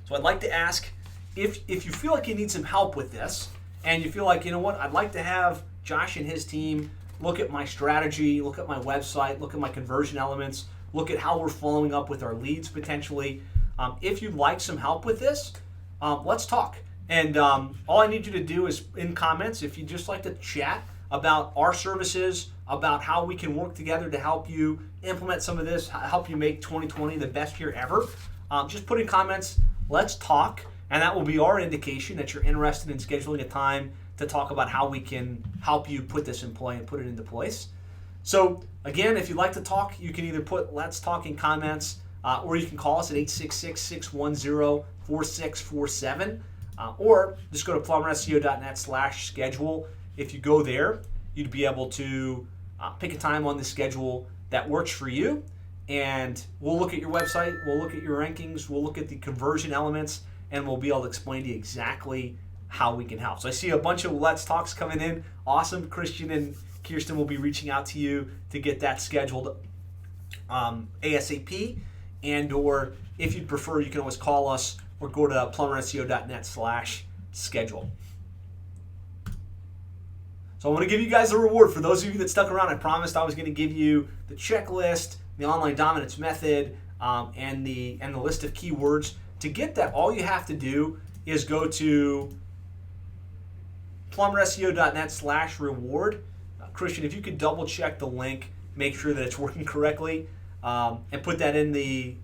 So I'd like to ask if you feel like you need some help with this, and you feel like, you know what, I'd like to have Josh and his team look at my strategy, look at my website, look at my conversion elements, look at how we're following up with our leads potentially. If you'd like some help with this, let's talk. And all I need you to do is in comments, if you'd just like to chat about our services, about how we can work together to help you implement some of this, help you make 2020 the best year ever, just put in comments, let's talk. And that will be our indication that you're interested in scheduling a time to talk about how we can help you put this in play and put it into place. So again, if you'd like to talk, you can either put let's talk in comments or you can call us at 866-610-4647 or just go to plumberseo.net/schedule. If you go there, you'd be able to pick a time on the schedule that works for you. And we'll look at your website, we'll look at your rankings, we'll look at the conversion elements, and we'll be able to explain to you exactly how we can help. So I see a bunch of Let's Talks coming in. Awesome. Christian and Kirsten will be reaching out to you to get that scheduled ASAP. And or if you'd prefer, you can always call us or go to plumberseo.net/schedule. So I want to give you guys a reward. For those of you that stuck around, I promised I was going to give you the checklist, the online dominance method, and the list of keywords. To get that, all you have to do is go to plumberseo.net/reward. Christian, if you could double check the link, make sure that it's working correctly, and put that in the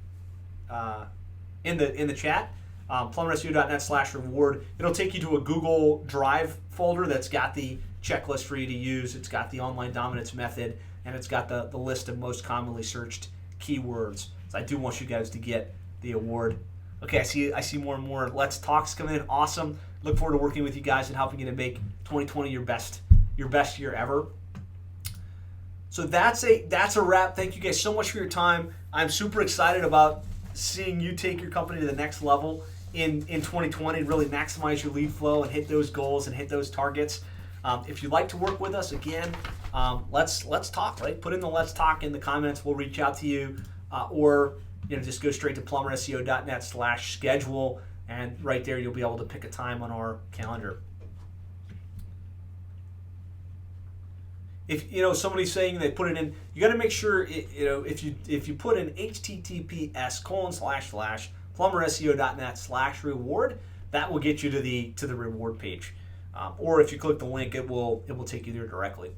chat. plumberseo.net/reward. It'll take you to a Google Drive folder that's got the checklist for you to use. It's got the online dominance method, and it's got the list of most commonly searched keywords. So I do want you guys to get the award. Okay, I see more and more Let's Talks coming in. Awesome. Look forward to working with you guys and helping you to make 2020 your best year ever. So that's a wrap. Thank you guys so much for your time. I'm super excited about seeing you take your company to the next level in 2020, really maximize your lead flow and hit those goals and hit those targets. If you'd like to work with us, again, let's talk, right? Put in the Let's Talk in the comments. We'll reach out to you, or just go straight to plumberseo.net/schedule, and right there you'll be able to pick a time on our calendar. If somebody's saying they put it in, you got to make sure if you put in https://plumberseo.net/reward, that will get you to the reward page. Or if you click the link, it will take you there directly.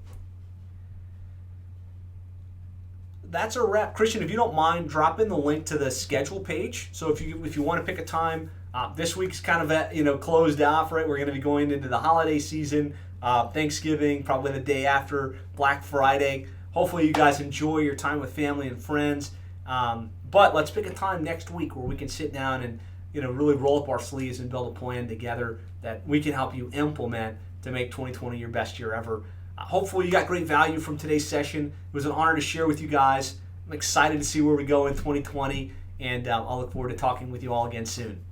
That's a wrap. Christian, if you don't mind, drop in the link to the schedule page. So if you want to pick a time, this week's kind of closed off, right? We're going to be going into the holiday season, Thanksgiving, probably the day after Black Friday. Hopefully you guys enjoy your time with family and friends. But let's pick a time next week where we can sit down and really roll up our sleeves and build a plan together that we can help you implement to make 2020 your best year ever. Hopefully you got great value from today's session. It was an honor to share with you guys. I'm excited to see where we go in 2020, and I'll look forward to talking with you all again soon.